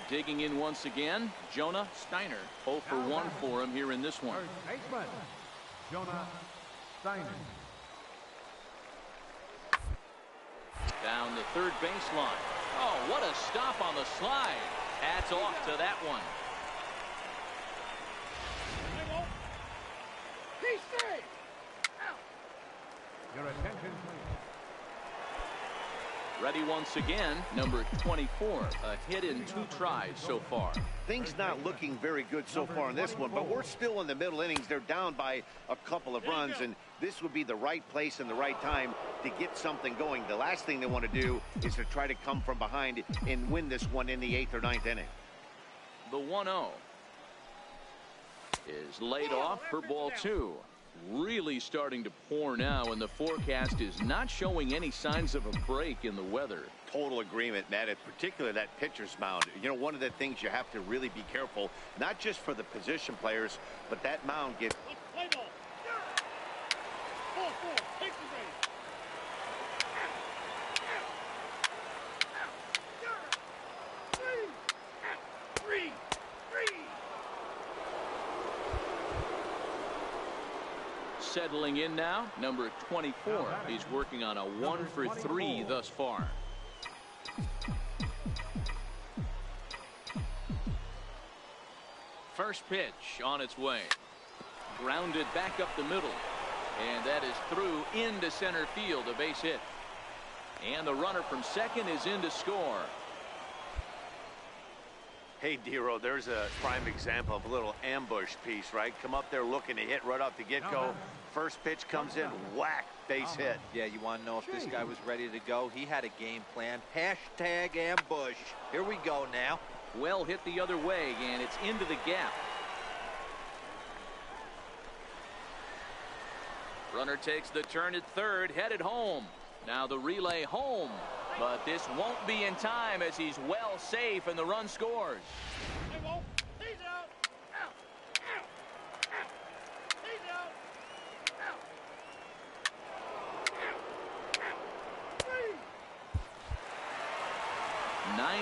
Digging in once again, Jonah Steiner. 0 for 1 for him here in this one. First baseman. Jonah Steiner. Down the third baseline. Oh, what a stop on the slide. Hats off to that one. Your attention, please. Ready once again, number 24. A hit in 2 tries so far. Things not looking very good so far in this one, but we're still in the middle innings. They're down by a couple of runs, and this would be the right place and the right time to get something going. The last thing they want to do is to try to come from behind and win this one in the 8th or 9th inning. The 1-0 is laid off for ball 2. Really starting to pour now, and the forecast is not showing any signs of a break in the weather. Total agreement, Matt. In particular, that pitcher's mound. You know, one of the things you have to really be careful, not just for the position players, but that mound gets... Play ball. Ball 4. Take the base. Three. Settling in now, number 24. He's working on a 1 for 3 thus far. First pitch on its way. Grounded back up the middle. And that is through into center field, a base hit. And the runner from second is in to score. Hey, Dero, there's a prime example of a little ambush piece, right? Come up there looking to hit right off the get-go. First pitch comes in, whack, base hit. Yeah, you want to know if this guy was ready to go? He had a game plan. Hashtag ambush. Here we go now. Well hit the other way, and it's into the gap. Runner takes the turn at third, headed home. Now the relay home. But this won't be in time as he's well safe and the run scores. He's out. Out. He's out.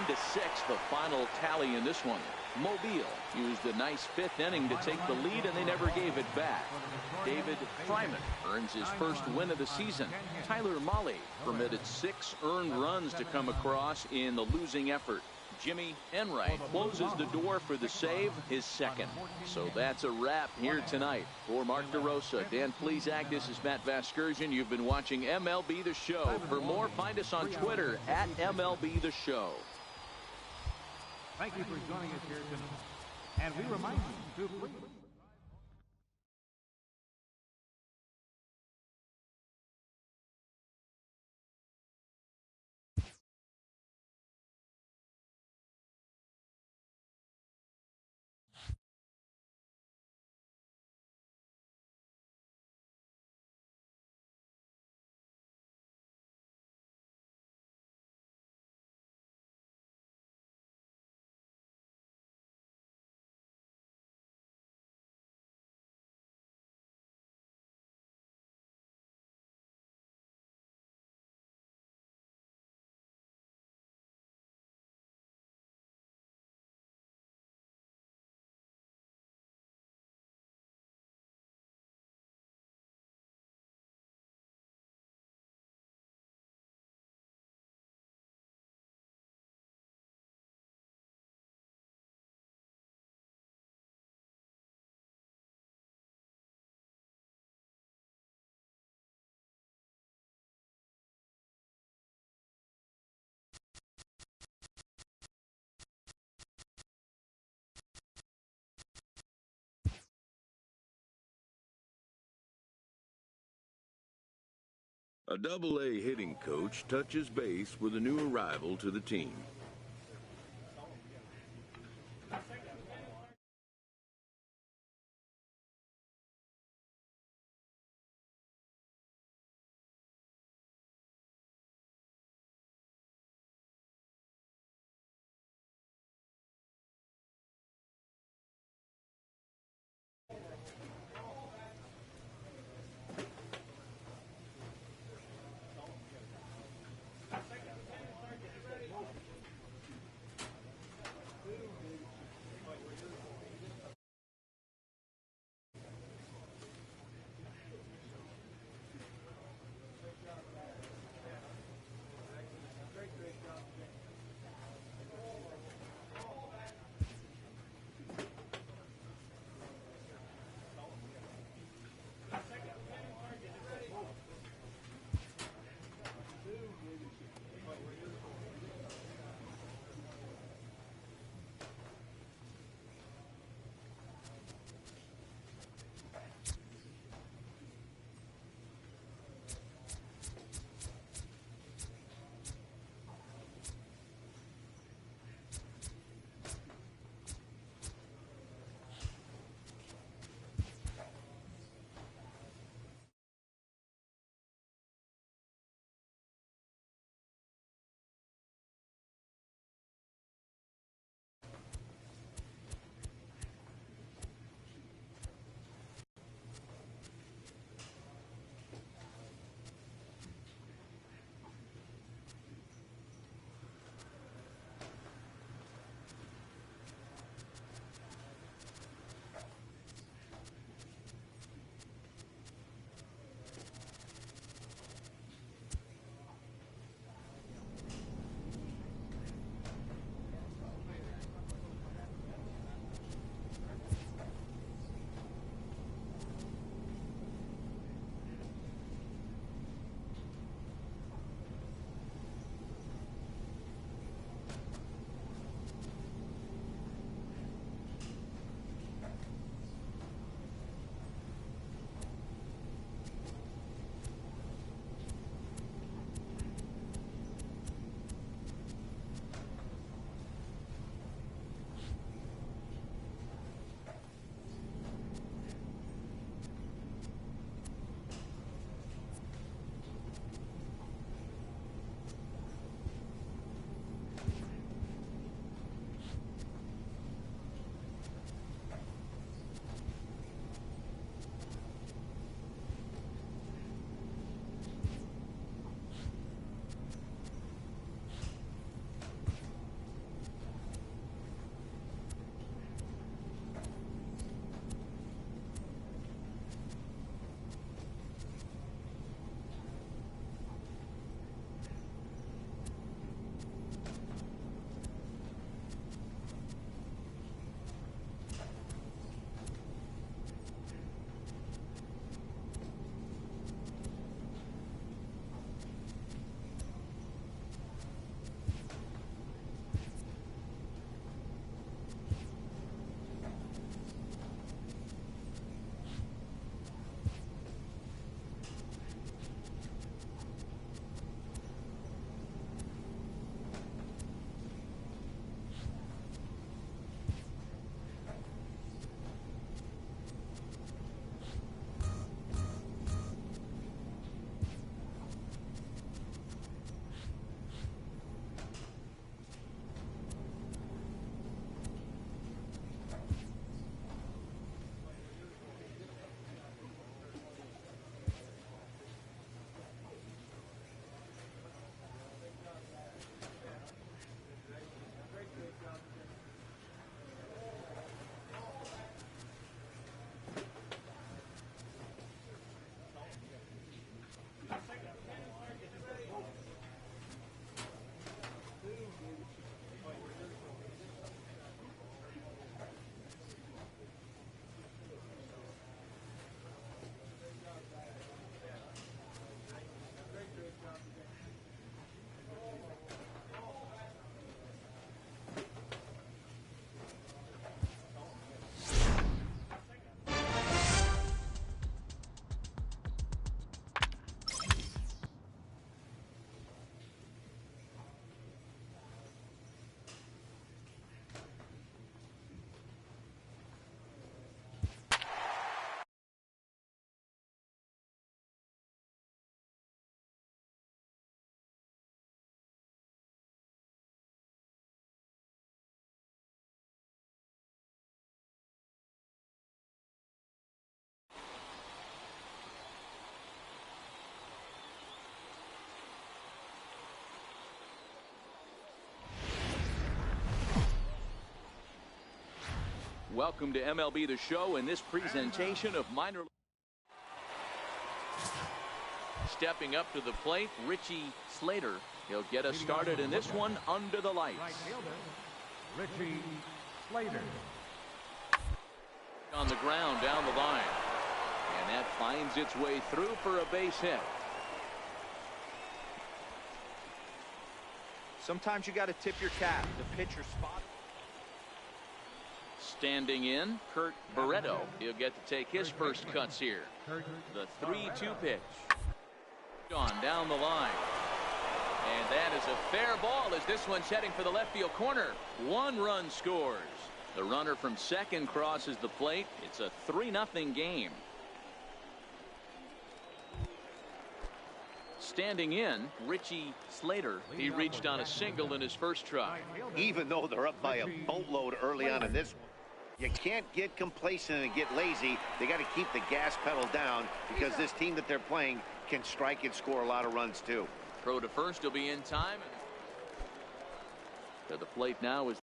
9-6, the final tally in this one. Mobile used a nice 5th inning to take the lead, and they never gave it back. David Fryman earns his first win of the season. Tyler Mahle permitted 6 earned runs to come across in the losing effort. Jimmy Enright closes the door for the save, his second. So that's a wrap here tonight. For Mark DeRosa, Dan Plesac, this is Matt Vasgersian. You've been watching MLB The Show. For more, find us on Twitter at MLB The Show. Thank you for joining us here tonight. And we remind you to please. A Double-A hitting coach touches base with a new arrival to the team. Welcome to MLB The Show and this presentation of minor. Stepping up to the plate, Richie Slater. He'll get us started in this one under the lights. Right fielder, Richie Slater. On the ground down the line. And that finds its way through for a base hit. Sometimes you got to tip your cap. The pitcher spot. Standing in, Kurt Barreto. He'll get to take his first cuts here. The 3-2 pitch. On down the line. And that is a fair ball as this one's heading for the left field corner. 1 run scores. The runner from second crosses the plate. It's a 3-0 game. Standing in, Richie Slater. He reached on a single in his first try. Even though they're up by a boatload early on in this one, you can't get complacent and get lazy. They got to keep the gas pedal down because this team that they're playing can strike and score a lot of runs too. Throw to first will be in time. To the plate now is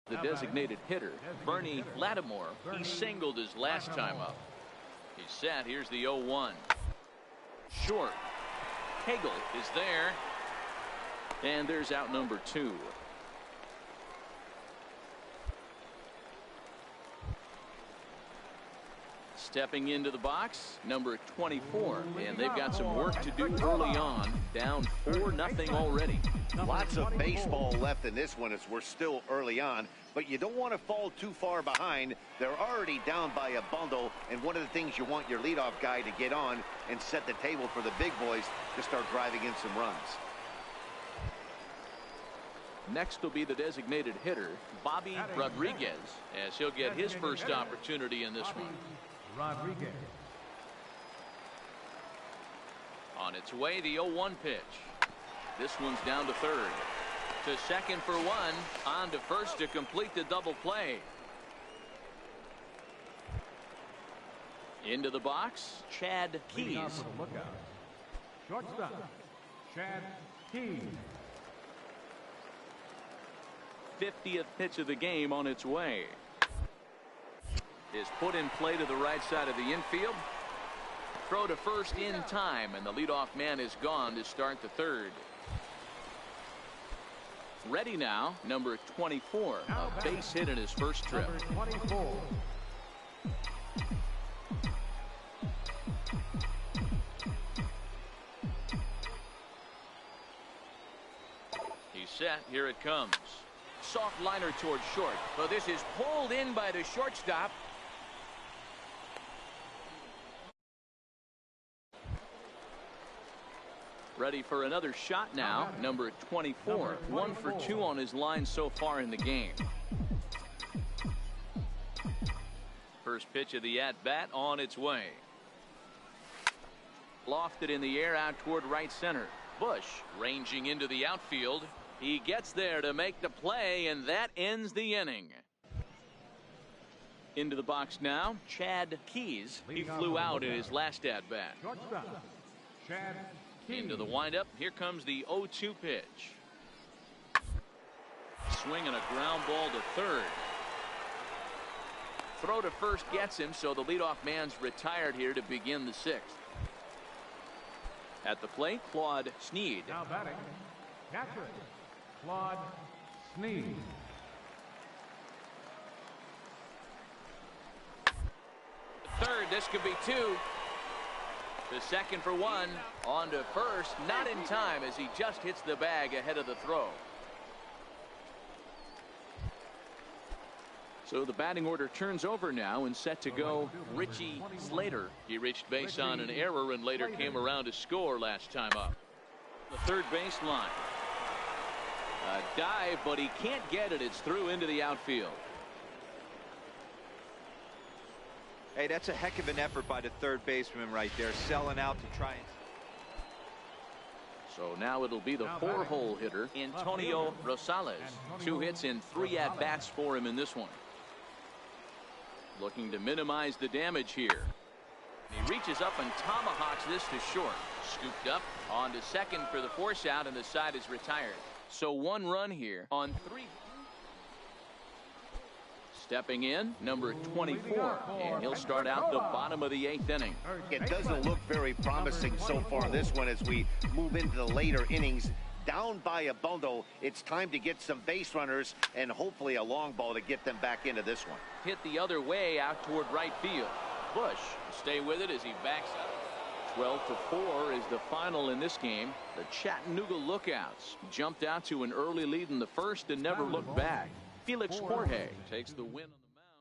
the designated hitter, Bernie Lattimore. He singled his last time up. He's set. Here's the 0-1. Short. Hagel is there. And there's out number 2. Stepping into the box, number 24. And they've got some work to do early on. Down 4-0 already. Lots of baseball left in this one as we're still early on, but you don't want to fall too far behind. They're already down by a bundle, and one of the things you want your leadoff guy to get on and set the table for the big boys to start driving in some runs. Next will be the designated hitter, Bobby Rodriguez, as he'll get his first opportunity in this one. Rodriguez. On its way, the 0-1 pitch. This one's down to third. To second for 1. On to first to complete the double play. Into the box, Chad Leading off Keys. for the lookout. Shortstop, Chad Keys. 50th pitch of the game on its way. Is put in play to the right side of the infield. Throw to first in time, and the leadoff man is gone to start the third. Ready now, number 24, a base hit in his first trip. Number 24. He's set. Here it comes. Soft liner towards short. So this is pulled in by the shortstop. Ready for another shot now. Number 24. 1 for 2 on his line so far in the game. First pitch of the at-bat on its way. Lofted in the air out toward right center. Bush ranging into the outfield. He gets there to make the play, and that ends the inning. Into the box now, Chad Keys. He flew out in his last at-bat. Shortstop, Chad Keys. Into the windup. Here comes the 0-2 pitch. Swinging a ground ball to third. Throw to first gets him, so the leadoff man's retired here to begin the 6th. At the plate, Claude Sneed. Now batting, catcher, Claude Sneed. Third, this could be 2. The second for one. On to first. Not in time as he just hits the bag ahead of the throw. So the batting order turns over now and set to go Richie Slater. He reached base on an error and later came around to score last time up. The third baseline. A dive, but he can't get it. It's through into the outfield. Hey, that's a heck of an effort by the third baseman right there, selling out to try and... So now it'll be the four-hole hitter, Antonio Rosales. 2 hits and 3 at-bats for him in this one. Looking to minimize the damage here. He reaches up and tomahawks this to short. Scooped up on to second for the force out, and the side is retired. So 1 run here on 3. Stepping in, number 24, and he'll start out the bottom of the 8th inning. It doesn't look very promising so far in this one as we move into the later innings. Down by a bundle, it's time to get some base runners and hopefully a long ball to get them back into this one. Hit the other way out toward right field. Bush will stay with it as he backs up. 12-4 is the final in this game. The Chattanooga Lookouts jumped out to an early lead in the first and never looked back. Felix Jorge takes the win on the mound.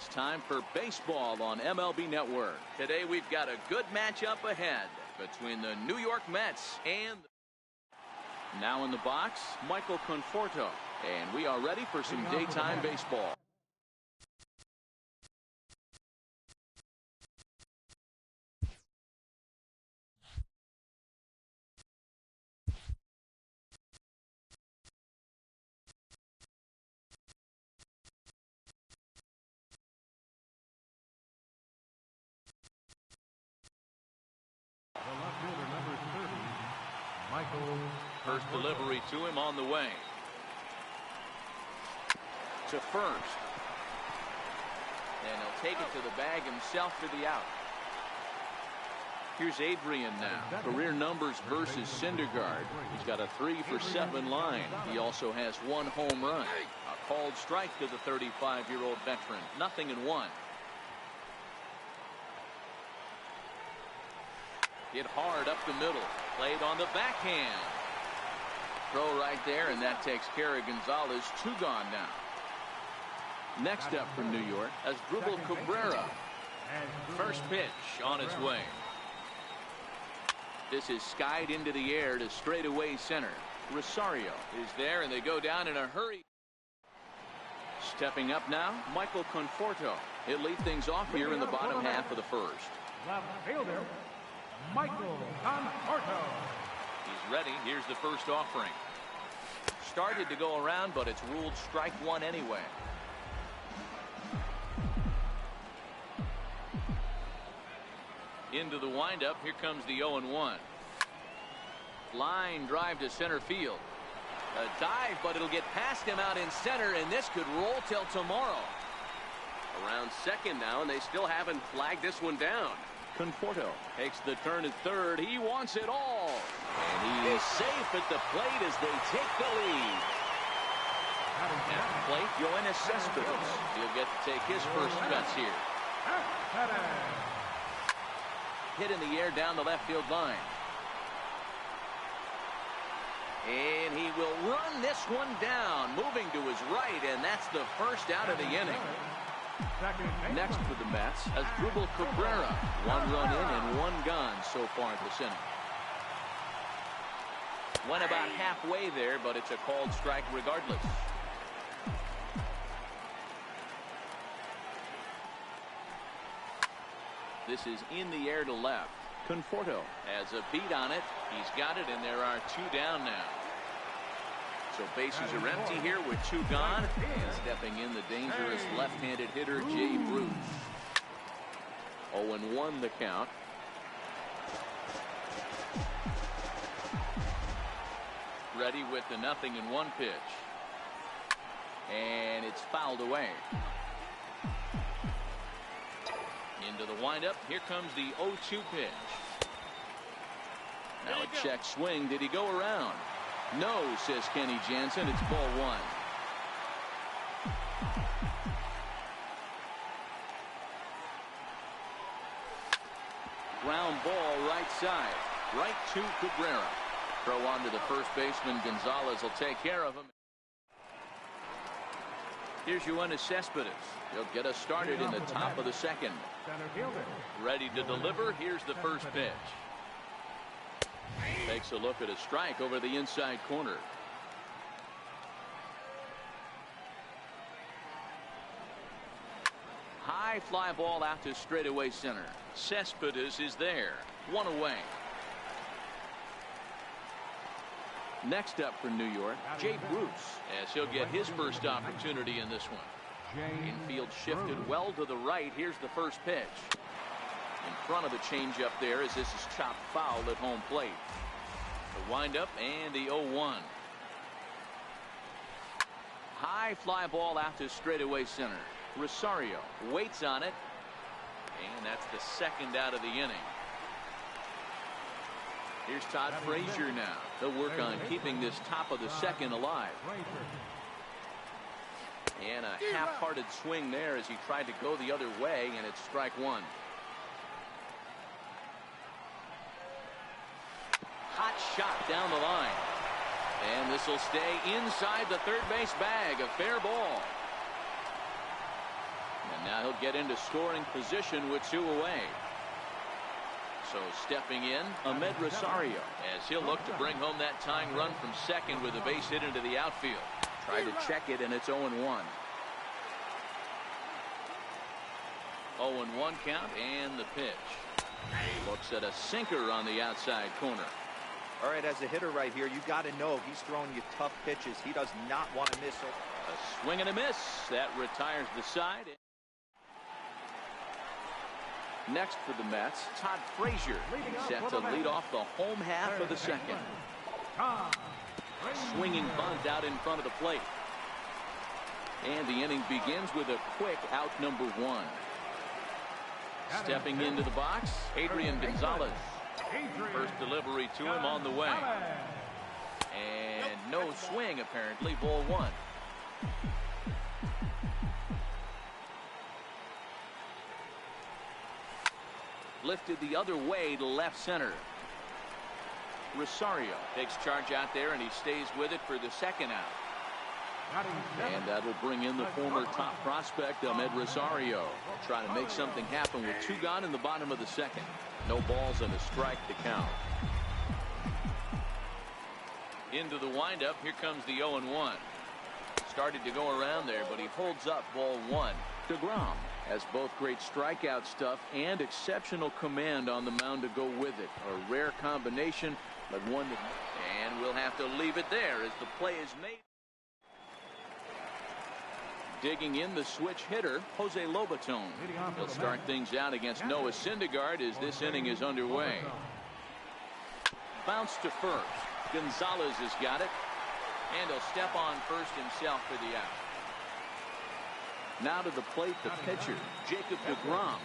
It's time for baseball on MLB Network. Today we've got a good matchup ahead between the New York Mets and... Now in the box, Michael Conforto. And we are ready for some daytime baseball. First delivery to him on the way. To first. And he'll take it to the bag himself for the out. Here's Adrian now. Career numbers versus Syndergaard. He's got a 3-for-7 line. He also has 1 home run. A called strike to the 35-year-old veteran. 0-1. Hit hard up the middle. Played on the backhand. Throw right there, and that takes care of Gonzalez. 2 gone now. Next up from New York, Asdrubal Cabrera. First pitch on its way. This is skied into the air to straightaway center. Rosario is there, and they go down in a hurry. Stepping up now, Michael Conforto. He'll lead things off here in the bottom half of the first. Left fielder, Michael Conforto. He's ready. Here's the first offering. Started to go around, but it's ruled strike 1 anyway. Into the windup. Here comes the 0-1. Line drive to center field. A dive, but it'll get past him out in center, and this could roll till tomorrow. Around second now, and they still haven't flagged this one down. Conforto takes the turn at third. He wants it all. And he's safe at the plate as they take the lead. At the plate, Yoenis Cespedes. He'll get to take his first cuts here. Hit in the air down the left field line. And he will run this one down, moving to his right, and that's the first out of the inning. Next for the Mets, Asdrubal Cabrera. 1 run in and 1 gone so far this inning. Went about halfway there, but it's a called strike regardless. This is in the air to left. Conforto has a beat on it. He's got it, and there are 2 down now. So bases are empty here with 2 gone. And stepping in the dangerous left-handed hitter, Jay Bruce. 0-1 the count. Ready with the 0-1 pitch. And it's fouled away. Into the windup. Here comes the 0-2 pitch. Now a check swing. Did he go around? No, says Kenny Jansen. It's ball 1. Ground ball right side. Right to Cabrera. Throw on to the first baseman. Gonzalez will take care of him. Here's Yoenis Cespedes. He'll get us started in the top of the second. Ready to deliver. Here's the first pitch. Takes a look at a strike over the inside corner. High fly ball out to straightaway center. Cespedes is there. 1 away. Next up for New York, Jay Bruce, as he'll get his first opportunity in this one. Infield shifted well to the right. Here's the first pitch. In front of the changeup there as this is chopped foul at home plate. The windup and the 0-1. High fly ball out to straightaway center. Rosario waits on it. And that's the second out of the inning. Here's Todd Frazier now. They'll work on keeping this top of the second alive. And a half-hearted swing there as he tried to go the other way, and it's strike 1. Hot shot down the line. And this will stay inside the third base bag. A fair ball. And now he'll they'll get into scoring position with 2 away. So stepping in, Ahmed Rosario, as he'll look to bring home that tying run from second with a base hit into the outfield. Try to check it, and it's 0-1. 0-1 count, and the pitch. Looks at a sinker on the outside corner. All right, as a hitter right here, you got to know he's throwing you tough pitches. He does not want to miss. A swing and a miss. That retires the side. Next for the Mets, Todd Frazier. He's set to lead off the home half of the second. Swinging bunt out in front of the plate. And the inning begins with a quick out number 1. Stepping into the box, Adrian Gonzalez. First delivery to him on the way. And no swing, apparently. Ball 1. Lifted the other way to left center. Rosario takes charge out there, and he stays with it for the second out. And that'll bring in the former top prospect, Ahmed Rosario. Try to make something happen with 2 gone in the bottom of the second. No balls and a strike to count. Into the windup. Here comes the 0-1. Started to go around there, but he holds up ball 1. DeGrom has both great strikeout stuff and exceptional command on the mound to go with it. A rare combination, but one that... And we'll have to leave it there as the play is made. Digging in the switch hitter, Jose Lobaton. He'll start things out against Noah Syndergaard as this inning is underway. Bounce to first. Gonzalez has got it. And he'll step on first himself for the out. Now to the plate, the pitcher, Jacob DeGrom.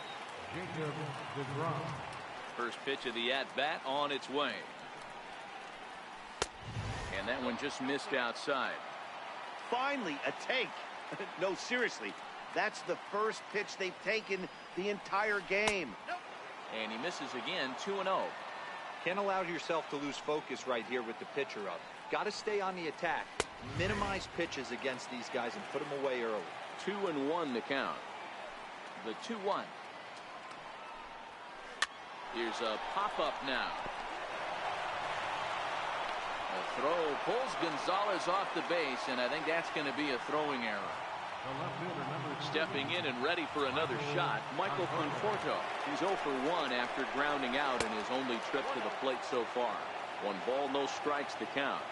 First pitch of the at-bat on its way. And that one just missed outside. Finally, a take. No, seriously, that's the first pitch they've taken the entire game. And he misses again, 2-0. Can't allow yourself to lose focus right here with the pitcher up. Got to stay on the attack. Minimize pitches against these guys and put them away early. 2-1 to count. The 2-1. Here's a pop-up now. A throw pulls Gonzalez off the base, and I think that's going to be a throwing error. Stepping in and ready for another shot, Michael Conforto. He's 0 for 1 after grounding out in his only trip to the plate so far. 1 ball, no strikes to count.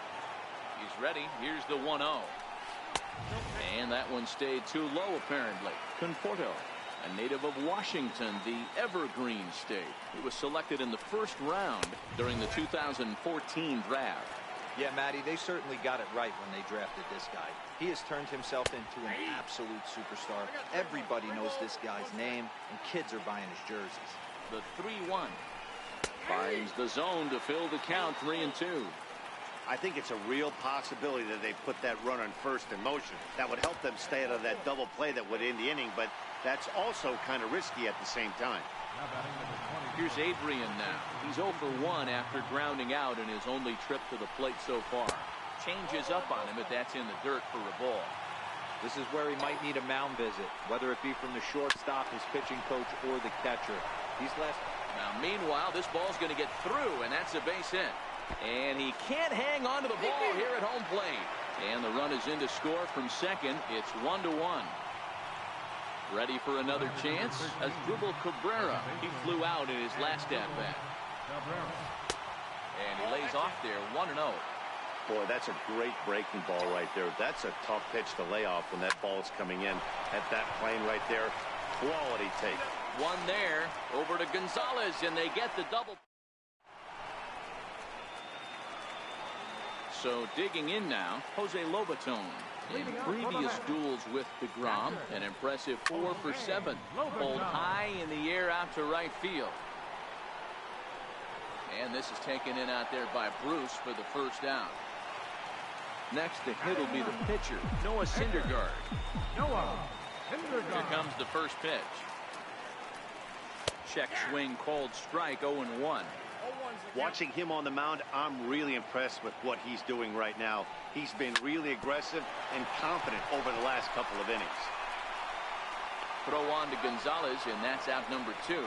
He's ready. Here's the 1-0. And that one stayed too low, apparently. Conforto, a native of Washington, the Evergreen State. He was selected in the first round during the 2014 draft. Yeah, Matty, they certainly got it right when they drafted this guy. He has turned himself into an absolute superstar. Everybody knows this guy's name, and kids are buying his jerseys. The 3-1. Finds the zone to fill the count, 3-2. I think it's a real possibility that they put that runner in first in motion. That would help them stay out of that double play that would end the inning, but that's also kind of risky at the same time. Here's Adrian now. He's 0 for 1 after grounding out in his only trip to the plate so far. Changes up on him, but that's in the dirt for a ball. This is where he might need a mound visit, whether it be from the shortstop, his pitching coach, or the catcher. He's left. Now, meanwhile, this ball's going to get through, and that's a base hit. And he can't hang on to the ball here at home plate. And the run is in to score from second. It's 1-1. Ready for another chance? Asdrubal Cabrera. He flew out in his last at-bat. And he lays off there, 1-0. Boy, that's a great breaking ball right there. That's a tough pitch to lay off when that ball's coming in. At that plane right there, quality take. One there, over to Gonzalez, and they get the double. So digging in now, Jose Lobaton. In previous duels with DeGrom, an impressive 4 for 7. Pulled high in the air out to right field. And this is taken in out there by Bruce for the first out. Next to hit will be the pitcher, Noah Syndergaard. Here comes the first pitch. Check swing called strike, 0-1. Watching him on the mound, I'm really impressed with what he's doing right now. He's been really aggressive and confident over the last couple of innings. Throw on to Gonzalez, and that's out number 2.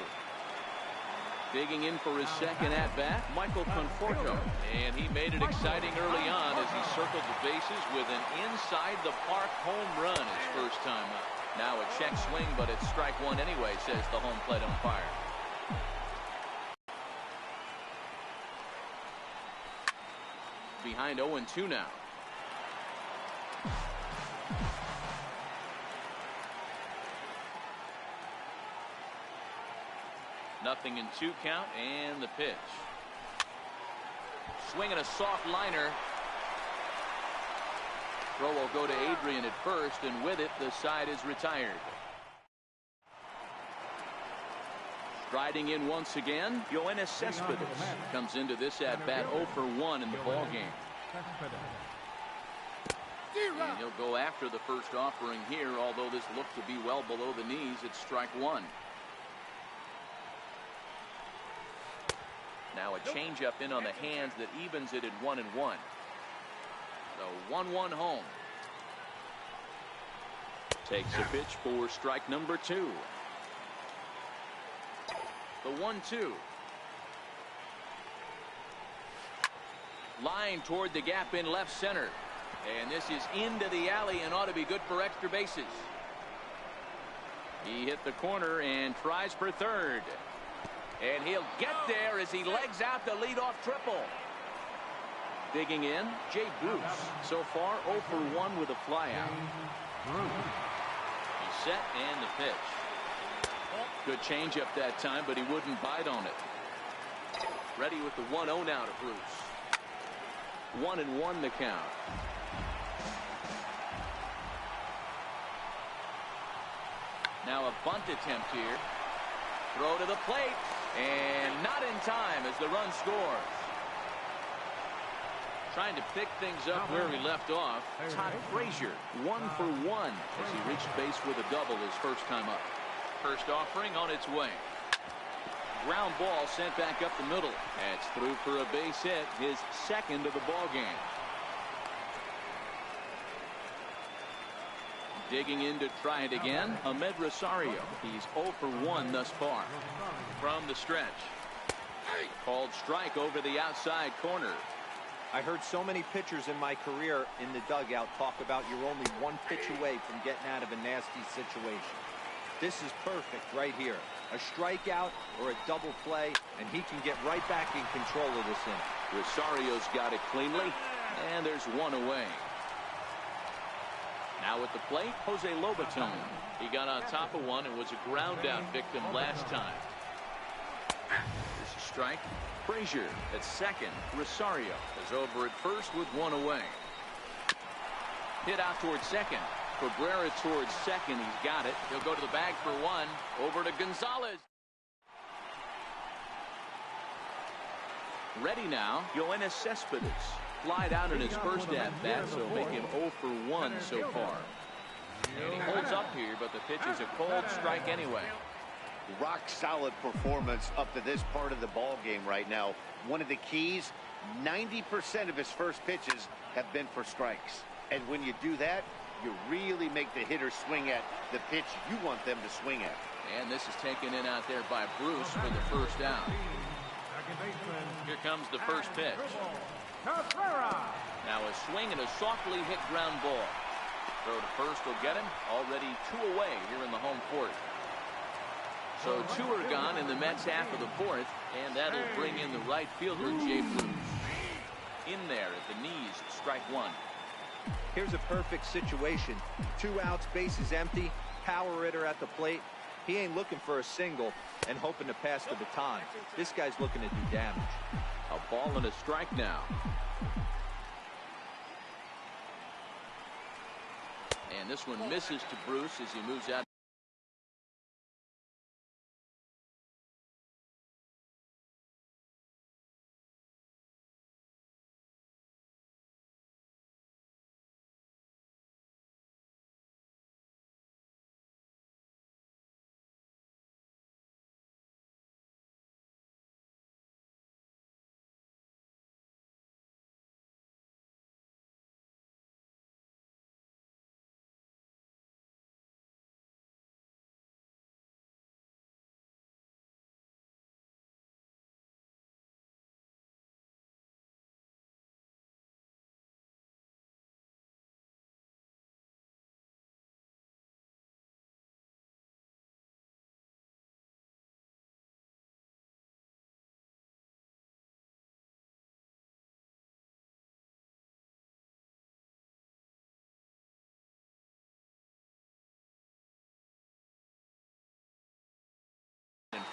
Digging in for his second at-bat, Michael Conforto. And he made it exciting early on as he circled the bases with an inside-the-park home run his first time up. Now a check swing, but it's strike one anyway, says the home plate umpire. Behind 0-2 now. Nothing in 2 count, and the pitch. Swinging a soft liner. Throw will go to Adrian at first, and with it, the side is retired. Striding in once again, Yoenis Cespedes comes into this at-bat 0 for 1 in the ballgame. And he'll go after the first offering here, although this looked to be well below the knees. It's strike 1. Now a changeup in on the hands that evens it at 1-1. So 1-1 home. Takes a pitch for strike number 2. The 1-2. Line toward the gap in left center. And this is into the alley and ought to be good for extra bases. He hit the corner and tries for third. And he'll get there as he legs out the leadoff triple. Digging in, Jay Bruce. So far 0 for 1 with a flyout. He's set and the pitch. Good changeup that time, but he wouldn't bite on it. Ready with the 1-0 now to Bruce. 1-1 the count. Now a bunt attempt here. Throw to the plate. And not in time as the run scores. Trying to pick things up where he left off. Todd Frazier, 1 for 1 as he reached base with a double his first time up. First offering on its way. Ground ball sent back up the middle. That's through for a base hit, his second of the ball game. Digging in to try it again, Ahmed Rosario. He's 0 for 1 thus far. From the stretch. Called strike over the outside corner. I heard so many pitchers in my career in the dugout talk about you're only 1 pitch away from getting out of a nasty situation. This is perfect right here. A strikeout or a double play, and he can get right back in control of this inning. Rosario's got it cleanly, and there's 1 away. Now at the plate, Jose Lobaton. He got on top of one and was a ground out victim last time. This is strike. Frazier at second. Rosario is over at first with 1 away. Hit out towards second. Cabrera towards second. He's got it. He'll go to the bag for 1. Over to Gonzalez. Ready now, Yoenis Cespedes. Flied out in his first at-bat, so make him 0 for 1 so far. And he holds up here, but the pitch is a cold strike anyway. Rock solid performance up to this part of the ball game right now. One of the keys, 90% of his first pitches have been for strikes. And when you do that, you really make the hitter swing at the pitch you want them to swing at. And this is taken in out there by Bruce for the first out. Here comes the first pitch. Now a swing and a softly hit ground ball. Throw to first will get him. Already 2 away here in the home fourth. So 2 are gone in the Mets half of the fourth, and that'll bring in the right fielder, Jay Bruce. In there at the knees, strike 1. Here's a perfect situation. 2 outs, bases empty, power hitter at the plate. He ain't looking for a single and hoping to pass the baton. This guy's looking to do damage. A ball and a strike now. And this one misses to Bruce as he moves out.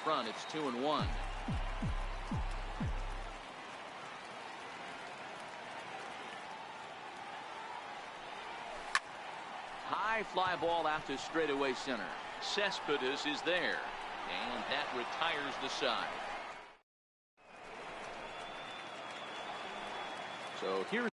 front. It's 2-1. High fly ball out to straightaway center. Cespedes is there, and that retires the side. So here's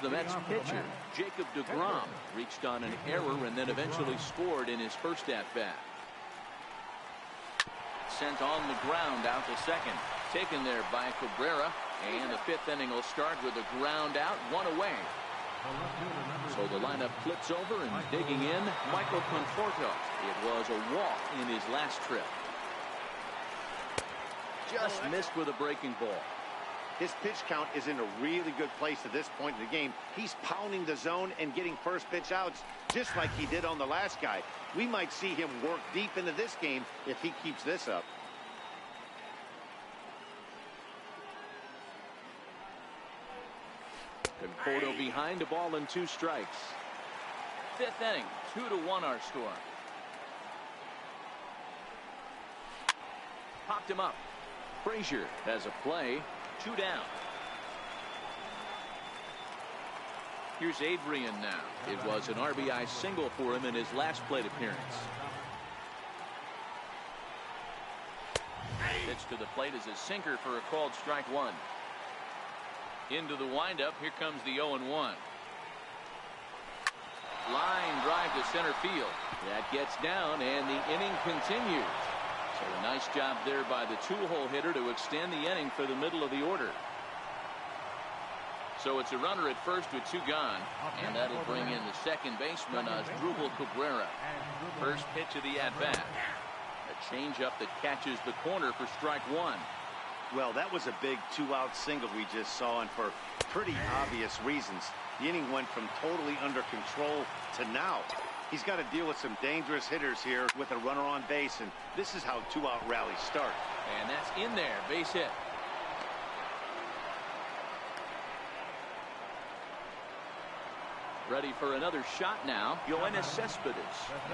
the Mets pitcher, Jacob deGrom, reached on an error and then eventually scored in his first at-bat. Sent on the ground out to second. Taken there by Cabrera. And the fifth inning will start with a ground out, one away. So the lineup flips over and digging in, Michael Conforto. It was a walk in his last trip. Just missed with a breaking ball. His pitch count is in a really good place at this point in the game. He's pounding the zone and getting first pitch outs just like he did on the last guy. We might see him work deep into this game if he keeps this up. Conforto behind, a ball and 2 strikes. Fifth inning, 2-1 our score. Popped him up. Frazier has a play. 2 down. Here's Adrian now. It was an RBI single for him in his last plate appearance. Pitch to the plate is a sinker for a called strike 1. Into the windup. Here comes the 0-1. Line drive to center field. That gets down and the inning continues. So a nice job there by the 2-hole hitter to extend the inning for the middle of the order. So it's a runner at first with 2 gone, and that'll bring in the second baseman, Asdrubal Cabrera. First pitch of the at-bat. A changeup that catches the corner for strike 1. Well, that was a big 2-out single we just saw, and for pretty obvious reasons. The inning went from totally under control to now. He's got to deal with some dangerous hitters here with a runner on base, and this is how 2-out rallies start. And that's in there, base hit. Ready for another shot now, Yoenis Cespedes.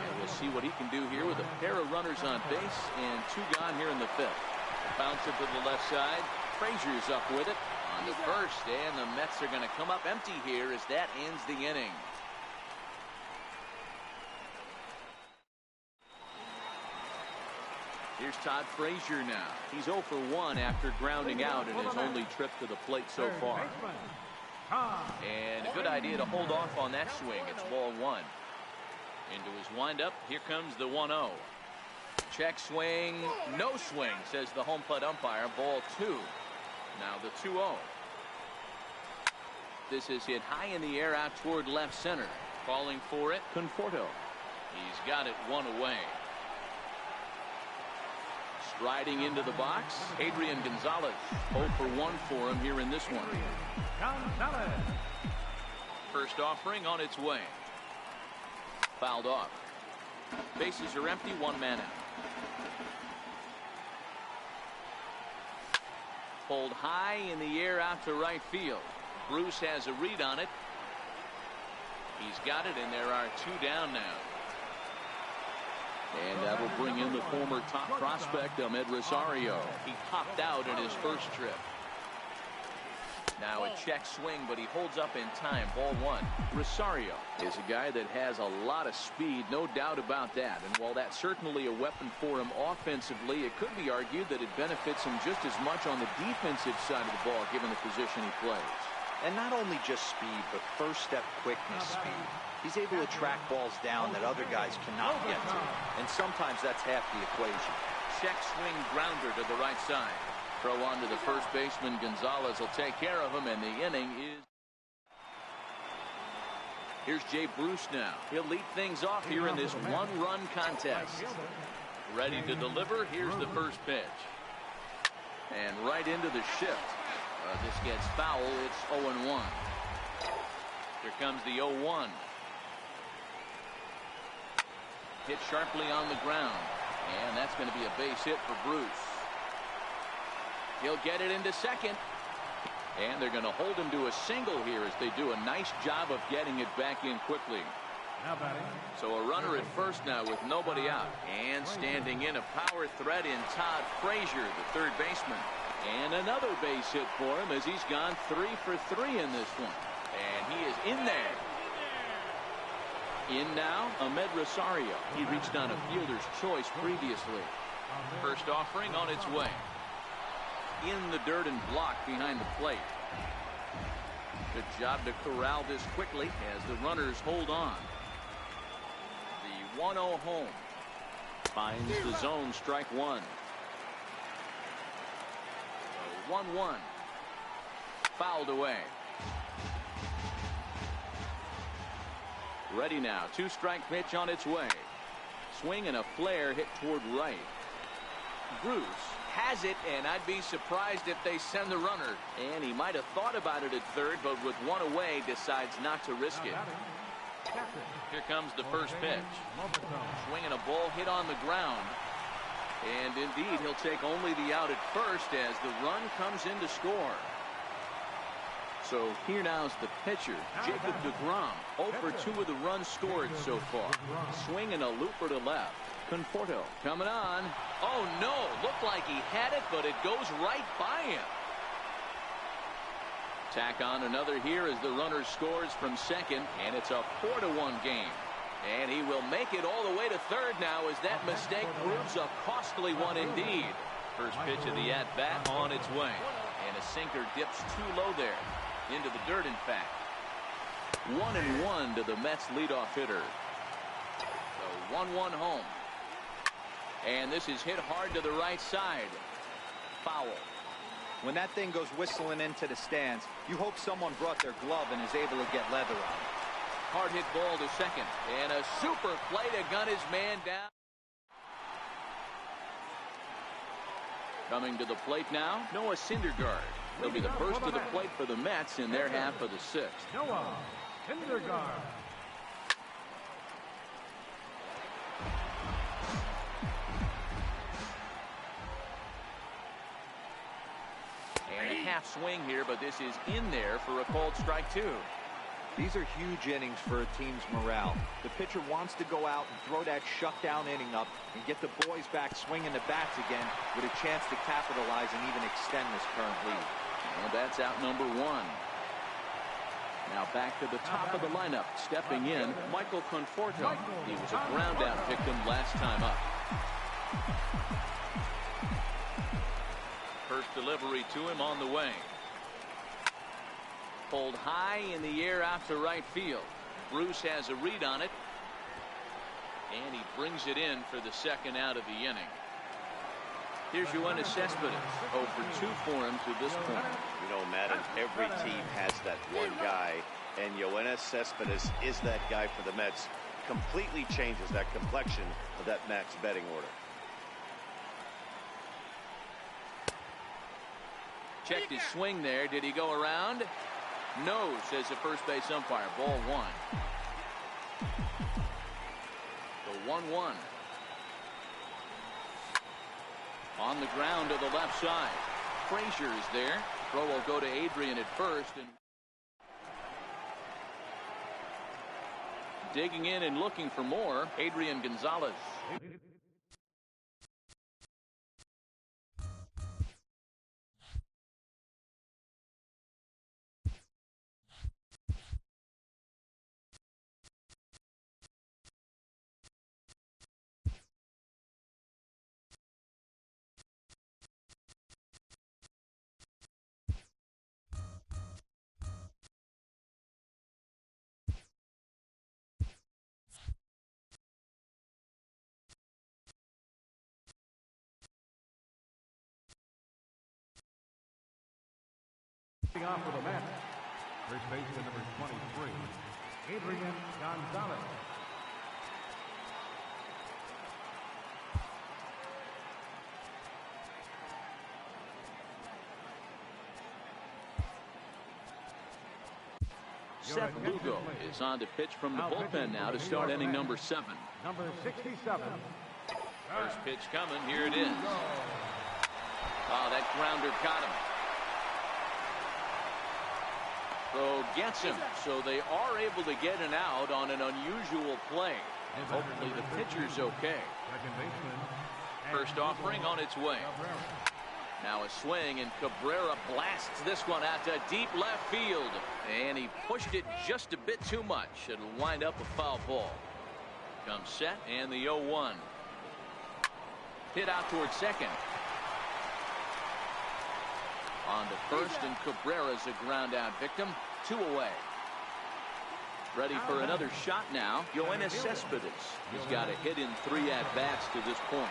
And we'll see what he can do here with a pair of runners on base and 2 gone here in the 5th. Bounce it to the left side. Frazier's up with it on the first, and the Mets are going to come up empty here as that ends the inning. Here's Todd Frazier now. He's 0 for 1 after grounding out in his only trip to the plate so far. And a good idea to hold off on that swing. It's ball 1. Into his windup. Here comes the 1-0. Check swing. No swing, says the home plate umpire. Ball 2. Now the 2-0. This is hit high in the air out toward left center. Calling for it, Conforto. He's got it 1 away. Riding into the box, Adrian Gonzalez. 0 for 1 for him here in this one. First offering on its way. Fouled off. Bases are empty, 1 man out. Pulled high in the air out to right field. Bruce has a read on it. He's got it, and there are 2 down now. And that will bring in the former top prospect, Ahmed Rosario. He popped out in his first trip. Now a check swing, but he holds up in time. Ball 1. Rosario is a guy that has a lot of speed, no doubt about that. And while that's certainly a weapon for him offensively, it could be argued that it benefits him just as much on the defensive side of the ball, given the position he plays. And not only just speed, but first step quickness speed. He's able to track balls down that other guys cannot get to. And sometimes that's half the equation. Check swing grounder to the right side. Throw on to the first baseman. Gonzalez will take care of him, and the inning is... Here's Jay Bruce now. He'll lead things off here in this 1-run contest. Ready to deliver. Here's the first pitch. And right into the shift. This gets foul. It's 0-1. Here comes the 0-1. Hit sharply on the ground. And that's going to be a base hit for Bruce. He'll get it into second. And they're going to hold him to a single here as they do a nice job of getting it back in quickly. So a runner at first now with nobody out. And standing in, a power threat in Todd Frazier, the third baseman. And another base hit for him as he's gone 3 for 3 in this one. And he is in there. In now, Ahmed Rosario. He reached on a fielder's choice previously. First offering on its way. In the dirt and blocked behind the plate. Good job to corral this quickly as the runners hold on. The 1-0 home. Finds the zone, strike 1. 1-1. Fouled away. Ready now. 2-strike pitch on its way. Swing and a flare hit toward right. Bruce has it, and I'd be surprised if they send the runner. And he might have thought about it at third, but with 1 away, decides not to risk it. Here comes the first pitch. Swinging a ball hit on the ground. And indeed, he'll take only the out at first as the run comes in to score. So here now is the pitcher, Jacob deGrom. 0 for 2 with the runs scored so far. Swinging a looper to left. Conforto coming on. Oh no, looked like he had it, but it goes right by him. Tack on another here as the runner scores from second, and it's a 4-1 game. And he will make it all the way to third now as that mistake proves a costly one indeed. First pitch of the at-bat on its way. And a sinker dips too low there. Into the dirt, in fact. 1-1 to the Mets leadoff hitter. So 1-1 home. And this is hit hard to the right side. Foul. When that thing goes whistling into the stands, you hope someone brought their glove and is able to get leather on it. Hard hit ball to second. And a super play to gun his man down. Coming to the plate now, Noah Syndergaard. He'll be the first to the plate for the Mets in their half of the 6th. Noah Syndergaard. And a half swing here, but this is in there for a called strike 2. These are huge innings for a team's morale. The pitcher wants to go out and throw that shutdown inning up and get the boys back swinging the bats again with a chance to capitalize and even extend this current lead. And that's out number 1. Now back to the top of the lineup. Stepping in, Michael Conforto. He was a ground out victim last time up. First delivery to him on the way. Pulled high in the air out to right field. Bruce has a read on it. And he brings it in for the second out of the inning. Here's Yoenis Cespedes. 0 for 2 for him to this point. You know, Madden, every team has that one guy, and Yoenis Cespedes is that guy for the Mets. Completely changes that complexion of that max betting order. Checked his swing there. Did he go around? No, says the first base umpire. Ball one. The 1-1. On the ground to the left side. Frazier is there. Throw will go to Adrian at first. And digging in and looking for more, Adrian Gonzalez. Off for the Mets, first baseman number 23, Adrian Gonzalez. Seth Lugo is on to pitch from the bullpen now to start inning number 7. Number 67. First pitch coming. Here it is. Oh, that grounder got him. So gets him. So they are able to get an out on an unusual play. And hopefully the pitcher's okay. First offering on its way. Now a swing, and Cabrera blasts this one out to deep left field. And he pushed it just a bit too much. It'll wind up a foul ball. Comes set, and the 0-1. Hit out towards second. On to first, and Cabrera's a ground out victim. 2 away. Ready for another shot now. Yoenis Cespedes. He's got a hit in 3 at-bats to this point.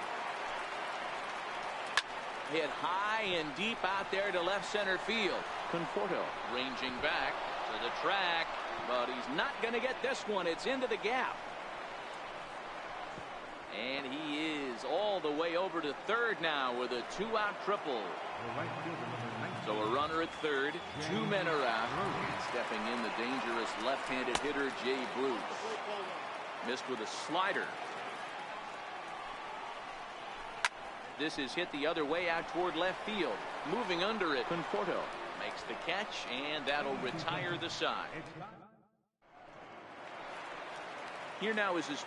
Hit high and deep out there to left center field. Conforto ranging back to the track, but he's not going to get this one. It's into the gap. And he is all the way over to third now with a 2-out triple. So a runner at third, 2 men are out. And stepping in, the dangerous left-handed hitter, Jay Bruce. Missed with a slider. This is hit the other way out toward left field. Moving under it, Conforto makes the catch, and that'll retire the side. Here now is his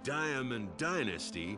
Diamond Dynasty